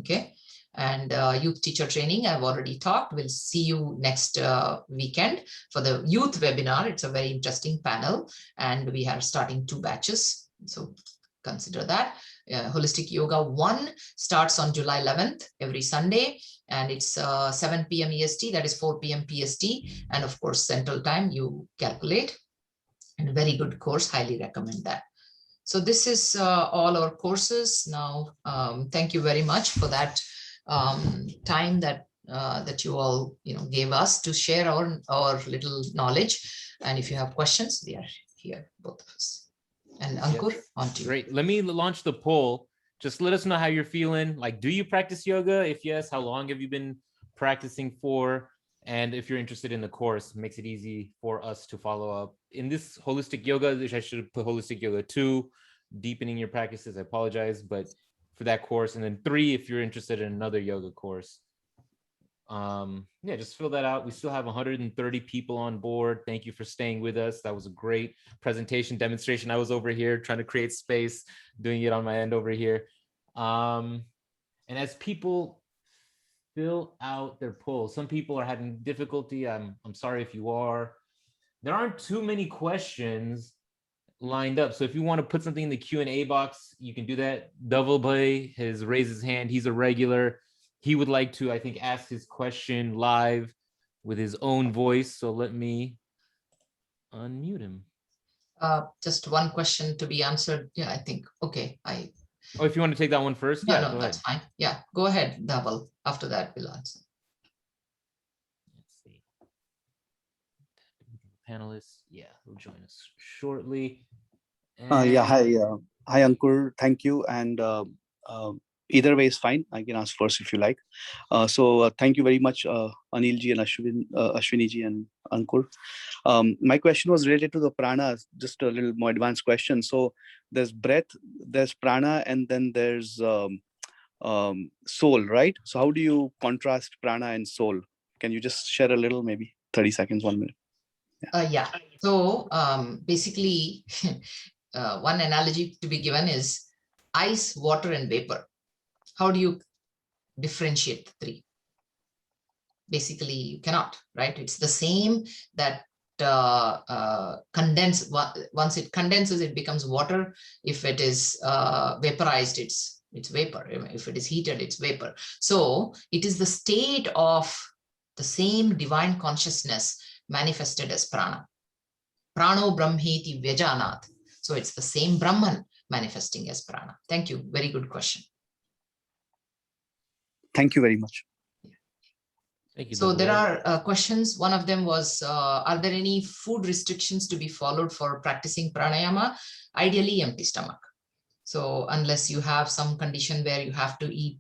Okay. And youth teacher training, I've already talked. We'll see you next weekend for the youth webinar. It's a very interesting panel, and we are starting 2 batches. So consider that. Holistic Yoga 1 starts on July 11th, every Sunday, and it's 7 p.m. EST, that is 4 p.m. PST. And of course, Central Time, you calculate. And a very good course, highly recommend that. So this is all our courses. Now, thank you very much for that time that you all gave us to share our little knowledge. And if you have questions, they are here, both of us. And Ankur, on to you. Great. Let me launch the poll. Just let us know how you're feeling. Like, do you practice yoga? If yes, how long have you been practicing for? And if you're interested in the course, it makes it easy for us to follow up. In this holistic yoga, I should put holistic yoga 2, deepening your practices. I apologize, but for that course. And then 3, if you're interested in another yoga course. Yeah, just fill that out. We still have 130 people on board. Thank you for staying with us. That was a great presentation demonstration. I was over here trying to create space, doing it on my end over here. And as people fill out their polls, some people are having difficulty. I'm sorry if you are. There aren't too many questions lined up. So if you want to put something in the Q&A box, you can do that. Double has raised his hand. He's a regular. He would like to, I think, ask his question live with his own voice. So let me unmute him. Just one question to be answered. Yeah, I think. Okay. Oh, if you want to take that one first, No, yeah, no, go that's ahead. fine. Yeah, go ahead, Dhaval. After that, we'll answer. Let's see. Panelists, yeah, will join us shortly. Yeah, And hi, Ankur. Thank you. And either way is fine. I can ask first if you like. Thank you very much, Anilji and Ashwiniji and Ankur. My question was related to the prana, just a little more advanced question. So there's breath, there's prana, and then there's soul, right? So how do you contrast prana and soul? Can you just share a little, maybe 30 seconds, 1 minute? Yeah. So basically, one analogy to be given is ice, water, and vapor. How do you differentiate the three? Basically, you cannot, right? It's the same that once it condenses, it becomes water. If it is vaporized, it's vapor. If it is heated, it's vapor. So it is the state of the same divine consciousness manifested as prana. Prano brahmeti vyajanat. So it's the same Brahman manifesting as prana. Thank you. Very good question. Thank you very much. thank you. So Dhaval. there are questions. One of them was, are there any food restrictions to be followed for practicing pranayama? Ideally, empty stomach. So unless you have some condition where you have to eat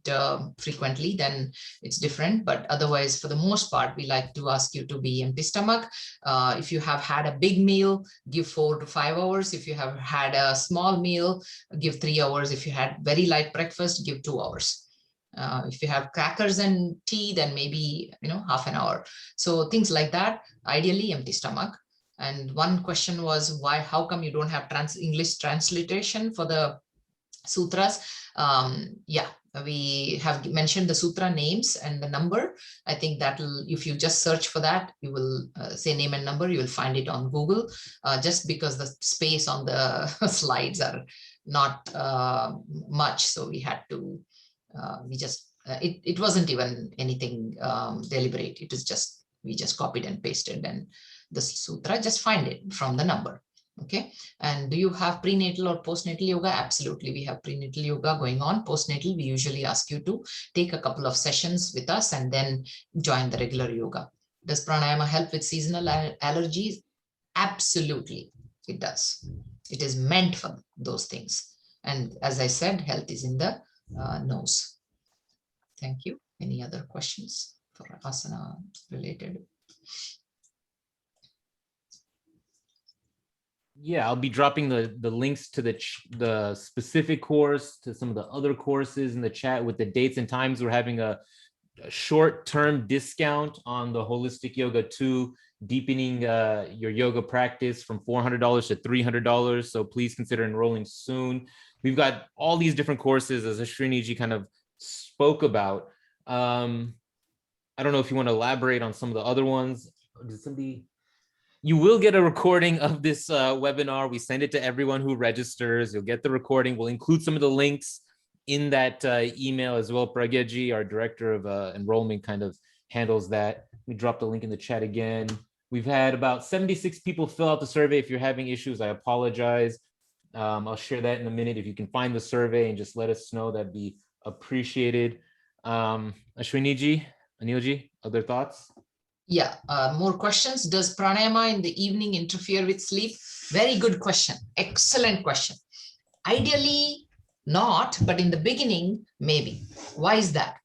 frequently, then it's different. But otherwise, for the most part, we like to ask you to be empty stomach. If you have had a big meal, give 4 to 5 hours. If you have had a small meal, give 3 hours. If you had very light breakfast, give 2 hours. If you have crackers and tea, then maybe, half an hour. So things like that, ideally empty stomach. And one question was, how come you don't have English transliteration for the sutras? Yeah, we have mentioned the sutra names and the number. I think that if you just search for that, you will say name and number, you will find it on Google, just because the space on the slides are not much. So we had to, it wasn't even anything deliberate. It is just, we just copied and pasted, and the sutra, just find it from the number. Okay. And do you have prenatal or postnatal yoga? Absolutely. We have prenatal yoga going on. Postnatal, we usually ask you to take a couple of sessions with us and then join the regular yoga. Does pranayama help with seasonal allergies? Absolutely, it does. It is meant for those things. And as I said, health is in the nose. Thank you. Any other questions for asana related? Yeah, I'll be dropping the links to the specific course, to some of the other courses in the chat with the dates and times. We're having a short-term discount on the Holistic Yoga 2, deepening your yoga practice from $400 to $300. So please consider enrolling soon. We've got all these different courses, as Ashwiniji kind of spoke about. I don't know if you want to elaborate on some of the other ones. Did somebody... You will get a recording of this webinar. We send it to everyone who registers. You'll get the recording. We'll include some of the links in that email as well. Pragyaji, our director of enrollment, kind of handles that. We dropped the link in the chat again. We've had about 76 people fill out the survey. If you're having issues, I apologize. I'll share that in a minute. If you can find the survey and just let us know, that'd be appreciated. Ashwiniji, Anilji, other thoughts? Yeah, more questions. Does pranayama in the evening interfere with sleep? Very good question. Excellent question. Ideally not, but in the beginning, maybe. Why is that?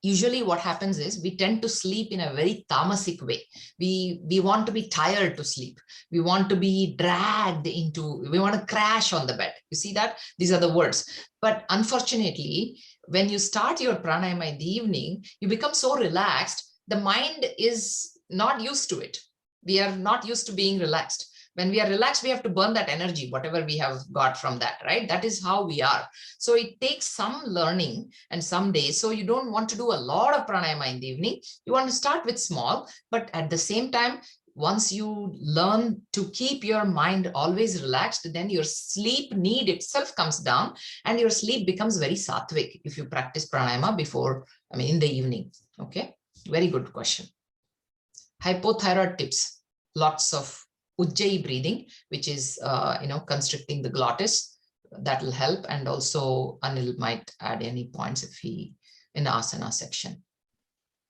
Usually what happens is we tend to sleep in a very tamasic way. We want to be tired to sleep. We want to be dragged into, we want to crash on the bed. You see that? These are the words. But unfortunately, when you start your pranayama in the evening, you become so relaxed. The mind is not used to it. We are not used to being relaxed. When we are relaxed, we have to burn that energy, whatever we have got from that, right? That is how we are. So it takes some learning and some days. So you don't want to do a lot of pranayama in the evening. You want to start with small, but at the same time, once you learn to keep your mind always relaxed, then your sleep need itself comes down and your sleep becomes very sattvic if you practice pranayama before, in the evening, okay? Very good question. Hypothyroid tips, lots of Ujjayi breathing, which is, constricting the glottis. that will help. And also Anil might add any points if he in the asana section.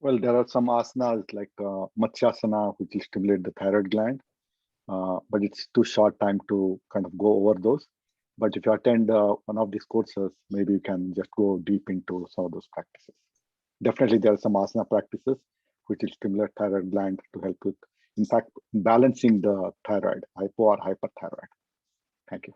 Well, there are some asanas like Matsyasana, which will stimulate the thyroid gland, but it's too short time to kind of go over those. But if you attend one of these courses, maybe you can just go deep into some of those practices. Definitely, there are some asana practices which will stimulate thyroid gland to help with, in fact, balancing the thyroid, hypo or hyperthyroid. Thank you.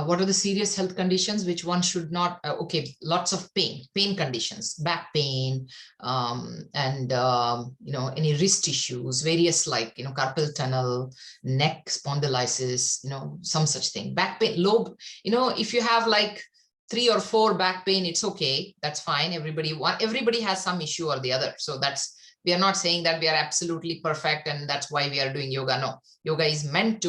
What are the serious health conditions which one should not, okay, lots of pain conditions, back pain, and any wrist issues, various like, carpal tunnel, neck spondylitis, some such thing. Back pain, low, if you have like 3 or 4 back pain, it's okay, that's fine. Everybody has some issue or the other. So we are not saying that we are absolutely perfect and that's why we are doing yoga. No, yoga is meant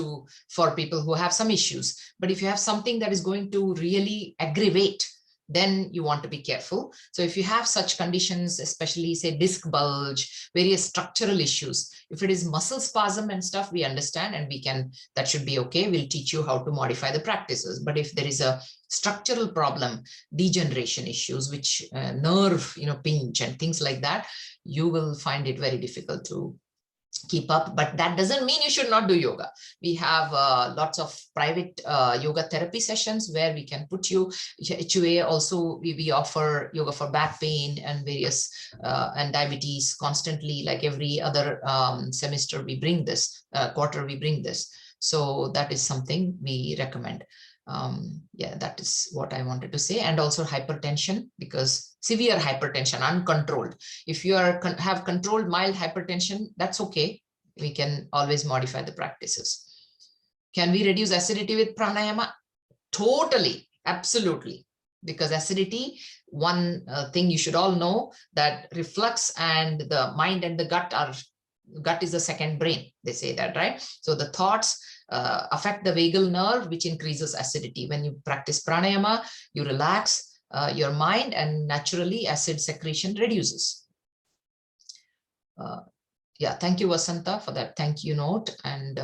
for people who have some issues. But if you have something that is going to really aggravate, then you want to be careful. So if you have such conditions, especially say disc bulge, various structural issues, if it is muscle spasm and stuff, we understand and that should be okay. We'll teach you how to modify the practices. But if there is a structural problem, degeneration issues, which nerve, pinch and things like that, you will find it very difficult to keep up. But that doesn't mean you should not do yoga. We have lots of private yoga therapy sessions where we can put you. HUA also, we offer yoga for back pain and various and diabetes constantly, like every other semester we bring this, quarter we bring this. So that is something we recommend. Yeah, that is what I wanted to say. And also hypertension, because severe hypertension, uncontrolled. If you have controlled mild hypertension, that's okay. We can always modify the practices. Can we reduce acidity with pranayama? Totally, absolutely. Because acidity, one thing you should all know, that reflux and the mind and the gut is the second brain. They say that, right? So the thoughts affect the vagal nerve, which increases acidity. When you practice pranayama, you relax your mind and naturally acid secretion reduces. Yeah, thank you, Vasanta, for that thank you note. And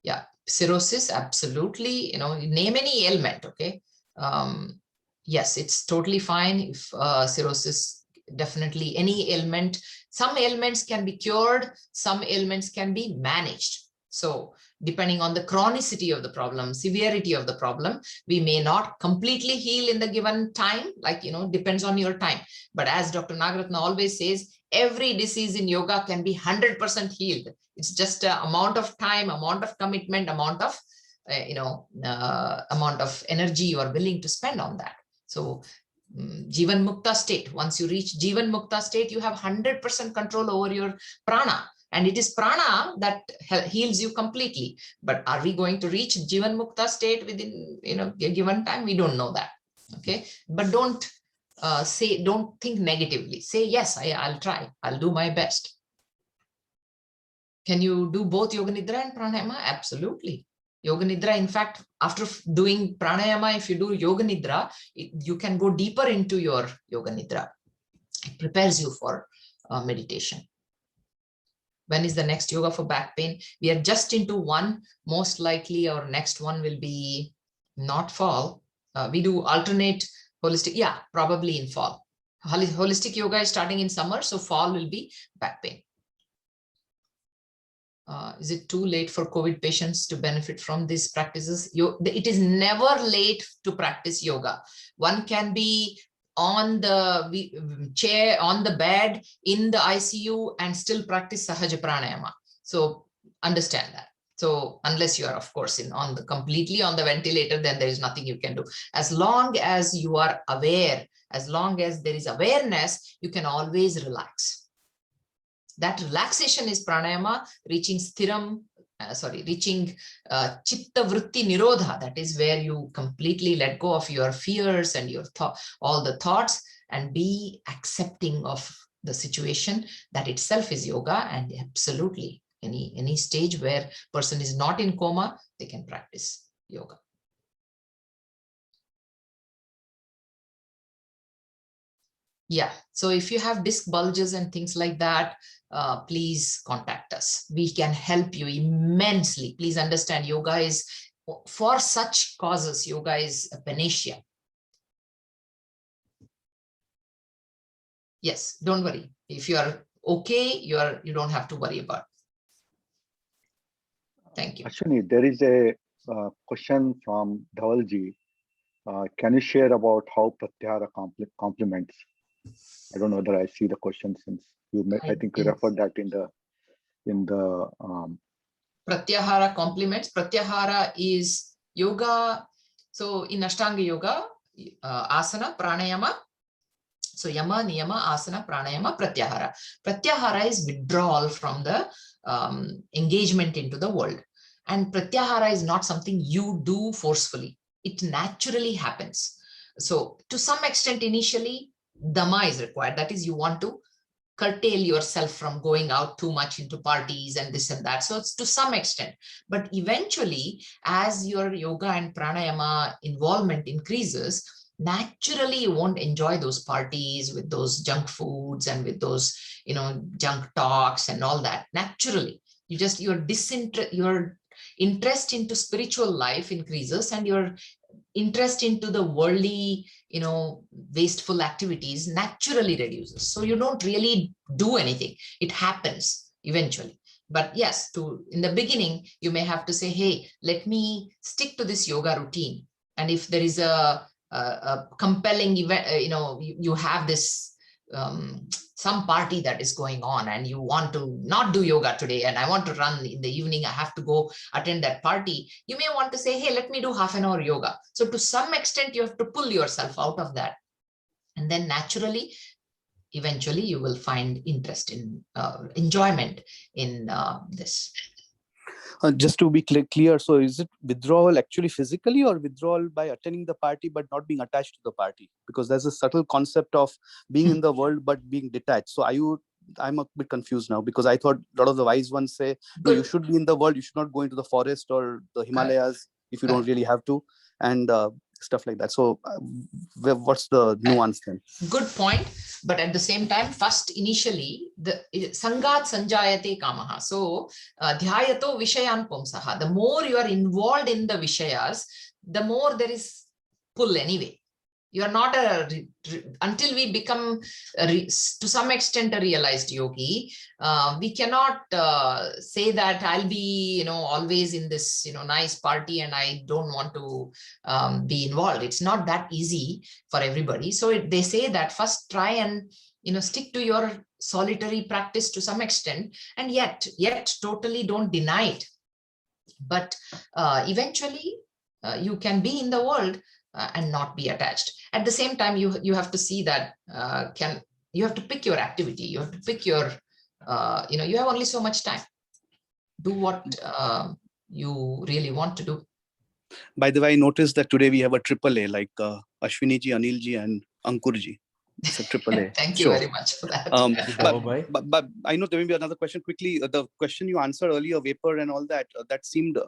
yeah, cirrhosis, absolutely, name any ailment, okay? Yes, it's totally fine if cirrhosis, definitely any ailment. Some ailments can be cured, some ailments can be managed. So depending on the chronicity of the problem, severity of the problem, we may not completely heal in the given time, like, depends on your time. But as Dr. Nagaratna always says, every disease in yoga can be 100% healed. It's just an amount of time, amount of commitment, amount of, amount of energy you are willing to spend on that. So Jivan Mukta state, once you reach Jivan Mukta state, you have 100% control over your prana. And it is prana that heals you completely. But are we going to reach Jivan Mukta state within a given time? We don't know that. Okay, but don't think negatively. Say yes, I'll try. I'll do my best. Can you do both yoga nidra and pranayama? Absolutely. Yoga nidra, in fact, after doing pranayama, if you do yoga nidra, you can go deeper into your yoga nidra. It prepares you for meditation. When is the next yoga for back pain? We are just into one. Most likely our next one will be not fall. We do alternate holistic. Yeah, probably in fall. Holistic yoga is starting in summer. So fall will be back pain. Is it too late for COVID patients to benefit from these practices? It is never late to practice yoga. One can be on the chair, on the bed, in the ICU, and still practice Sahaja Pranayama. So understand that. So unless you are, of course, completely on the ventilator, then there is nothing you can do. As long as you are aware, as long as there is awareness, you can always relax. That relaxation is pranayama, reaching sthiram, reaching chitta vritti nirodha. That is where you completely let go of your fears and your all the thoughts and be accepting of the situation. That itself is yoga. And absolutely any stage where person is not in coma, they can practice yoga. Yeah, so if you have disc bulges and things like that, please contact us. We can help you immensely. Please understand, yoga is, for such causes, yoga is a panacea. Yes, don't worry. If you are okay, you don't have to worry about. Thank you. Ashwini, there is a question from Dhavalji. Can you share about how Pratyahara complements? I don't know whether I see the question since you may, I think you referred that in the Pratyahara complements. Pratyahara is yoga. So in Ashtanga yoga, asana, pranayama. So yama, niyama, asana, pranayama, pratyahara. Pratyahara is withdrawal from the engagement into the world. And pratyahara is not something you do forcefully. It naturally happens. So to some extent, initially, dhamma is required. That is, you want to curtail yourself from going out too much into parties and this and that. So it's to some extent, but eventually, as your yoga and pranayama involvement increases, naturally you won't enjoy those parties with those junk foods and with those, junk talks and all that. Naturally, your interest into spiritual life increases, and your interest into the worldly, wasteful activities naturally reduces. So you don't really do anything. It happens eventually. But yes, in the beginning, you may have to say, hey, let me stick to this yoga routine. And if there is a compelling event, you have this some party that is going on and you want to not do yoga today, and I want to run in the evening, I have to go attend that party. You may want to say, hey, let me do half an hour yoga. So to some extent, you have to pull yourself out of that. And then naturally, eventually, you will find interest in enjoyment in this. Just to be clear, so is it withdrawal actually physically, or withdrawal by attending the party but not being attached to the party? Because there's a subtle concept of being in the world but being detached. So I'm a bit confused now, because I thought a lot of the wise ones say, no, you should be in the world, you should not go into the forest or the Himalayas if you don't really have to, and stuff like that. So what's the nuance then? Good point. But at the same time, first, initially, the sangat sanjayate kamaha. So dhyayato vishayan pumsaha. The more you are involved in the vishayas, the more there is pull anyway. You are not until we become to some extent a realized yogi, we cannot say that I'll be, always in this, nice party and I don't want to be involved. It's not that easy for everybody. So they say that first try and, stick to your solitary practice to some extent, and yet totally don't deny it. But eventually you can be in the world and not be attached. At the same time, you have to see that you have to pick your activity. You have to pick your, you have only so much time. Do what you really want to do. By the way, I noticed that today we have a AAA, like Ashwini ji, Anil ji, and Ankur ji. It's a AAA. Thank you very much for that. But I know there may be another question quickly. The question you answered earlier, vapor and all that, that seemed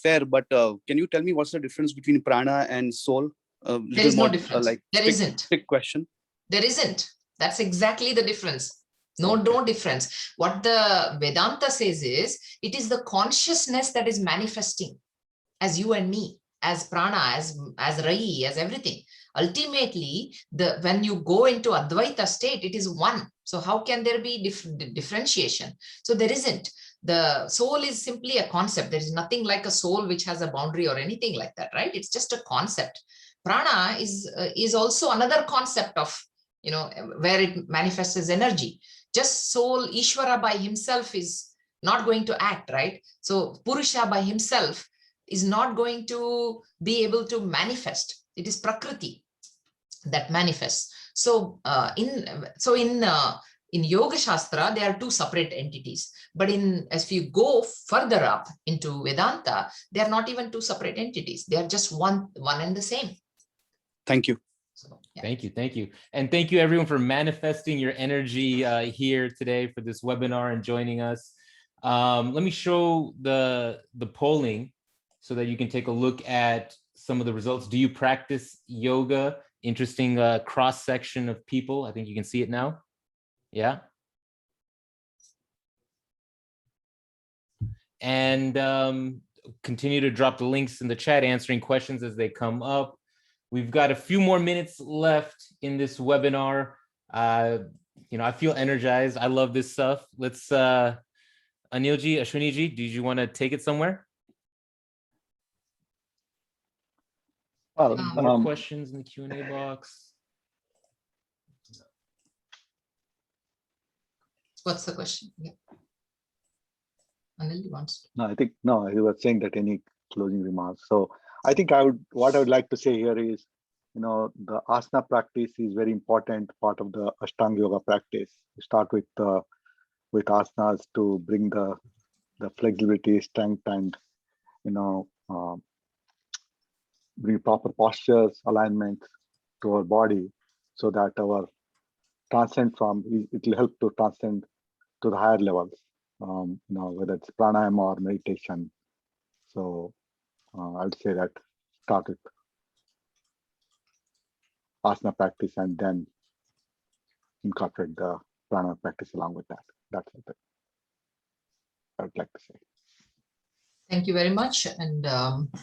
fair. But can you tell me what's the difference between prana and soul? There is no difference. There isn't. Quick question. There isn't. That's exactly the difference. No difference. What the Vedanta says is, it is the consciousness that is manifesting as you and me, as prana, as Rai, as everything. Ultimately, when you go into Advaita state, it is one. So how can there be differentiation? So there isn't. The soul is simply a concept. There is nothing like a soul which has a boundary or anything like that, right? It's just a concept. Prana is also another concept of, where it manifests as energy. Just soul, Ishvara by himself is not going to act, right? So Purusha by himself is not going to be able to manifest. It is Prakriti that manifests. So in Yoga Shastra, there are two separate entities. But as we go further up into Vedanta, they are not even two separate entities. They are just one and the same. Thank you. So, yeah. Thank you. And thank you everyone for manifesting your energy here today for this webinar and joining us. Let me show the polling so that you can take a look at some of the results. Do you practice yoga? Interesting cross section of people. I think you can see it now. Yeah. and continue to drop the links in the chat, answering questions as they come up. We've got a few more minutes left in this webinar. I feel energized. I love this stuff. Let's, Anilji, Ashwiniji, did you want to take it somewhere? Well, More questions in the Q&A box. What's the question? Yeah. Anil, you want to? No, I think, no, you were saying that any closing remarks. So I think what I would like to say here is, the asana practice is very important part of the Ashtanga yoga practice. You start with asanas to bring the flexibility, strength, and, bring proper postures, alignment to our body, so that our it will help to transcend to the higher levels, whether it's pranayama or meditation. So I would say that start with asana practice and then incorporate the pranayama practice along with that. That's what I would like to say. Thank you very much. And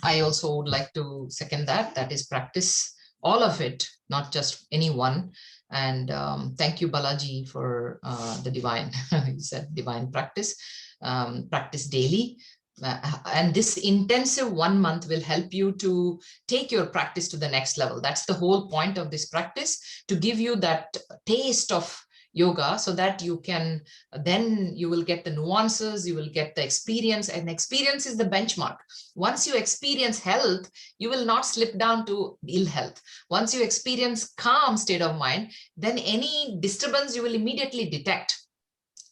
I also would like to second that. That is practice, all of it, not just any one. And thank you, Balaji, for the divine, you said divine practice, practice daily. And this intensive 1 month will help you to take your practice to the next level. That's the whole point of this practice, to give you that taste of yoga, so that you can, then you will get the nuances, you will get the experience, and experience is the benchmark. Once you experience health, you will not slip down to ill health. Once you experience calm state of mind, then any disturbance you will immediately detect.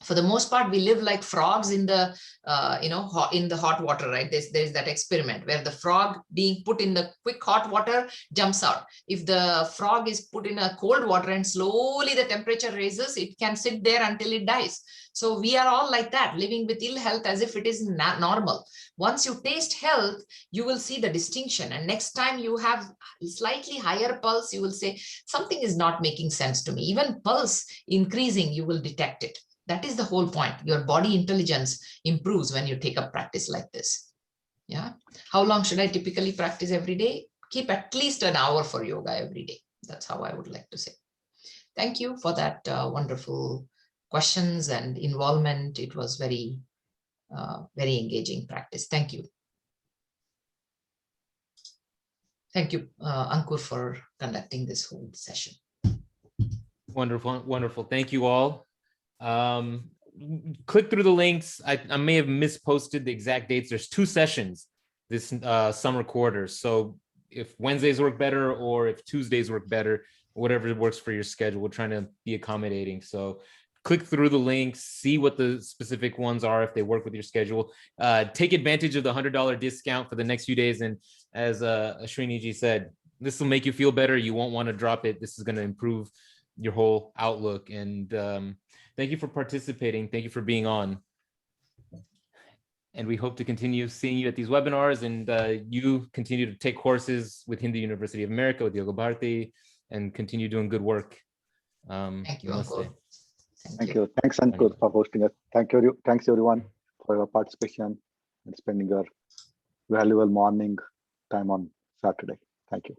For the most part, we live like frogs in the, in the hot water, right? There's that experiment where the frog being put in the quick hot water jumps out. If the frog is put in a cold water and slowly the temperature raises, it can sit there until it dies. So we are all like that, living with ill health as if it is not normal. Once you taste health, you will see the distinction. And next time you have slightly higher pulse, you will say, something is not making sense to me. Even pulse increasing, you will detect it. That is the whole point. Your body intelligence improves when you take up practice like this. Yeah. How long should I typically practice every day? Keep at least an hour for yoga every day. That's how I would like to say. Thank you for that wonderful questions and involvement. It was very, very engaging practice. Thank you. Thank you, Ankur, for conducting this whole session. Wonderful, wonderful. Thank you all. Click through the links. I may have misposted the exact dates. There's 2 sessions this summer quarter. So if Wednesdays work better, or if Tuesdays work better, whatever works for your schedule, we're trying to be accommodating. So click through the links, see what the specific ones are, if they work with your schedule. Take advantage of the $100 discount for the next few days. And as Ashwiniji said, this will make you feel better. You won't want to drop it. This is going to improve your whole outlook. And thank you for participating. Thank you for being on. And we hope to continue seeing you at these webinars, and you continue to take courses with Hindu University of America, with Yoga Bharati, and continue doing good work. Thank you, Ankur. Thank you. Thanks, Ankur, for hosting us. Thank you. Thanks, everyone, for your participation and spending your valuable morning time on Saturday. Thank you.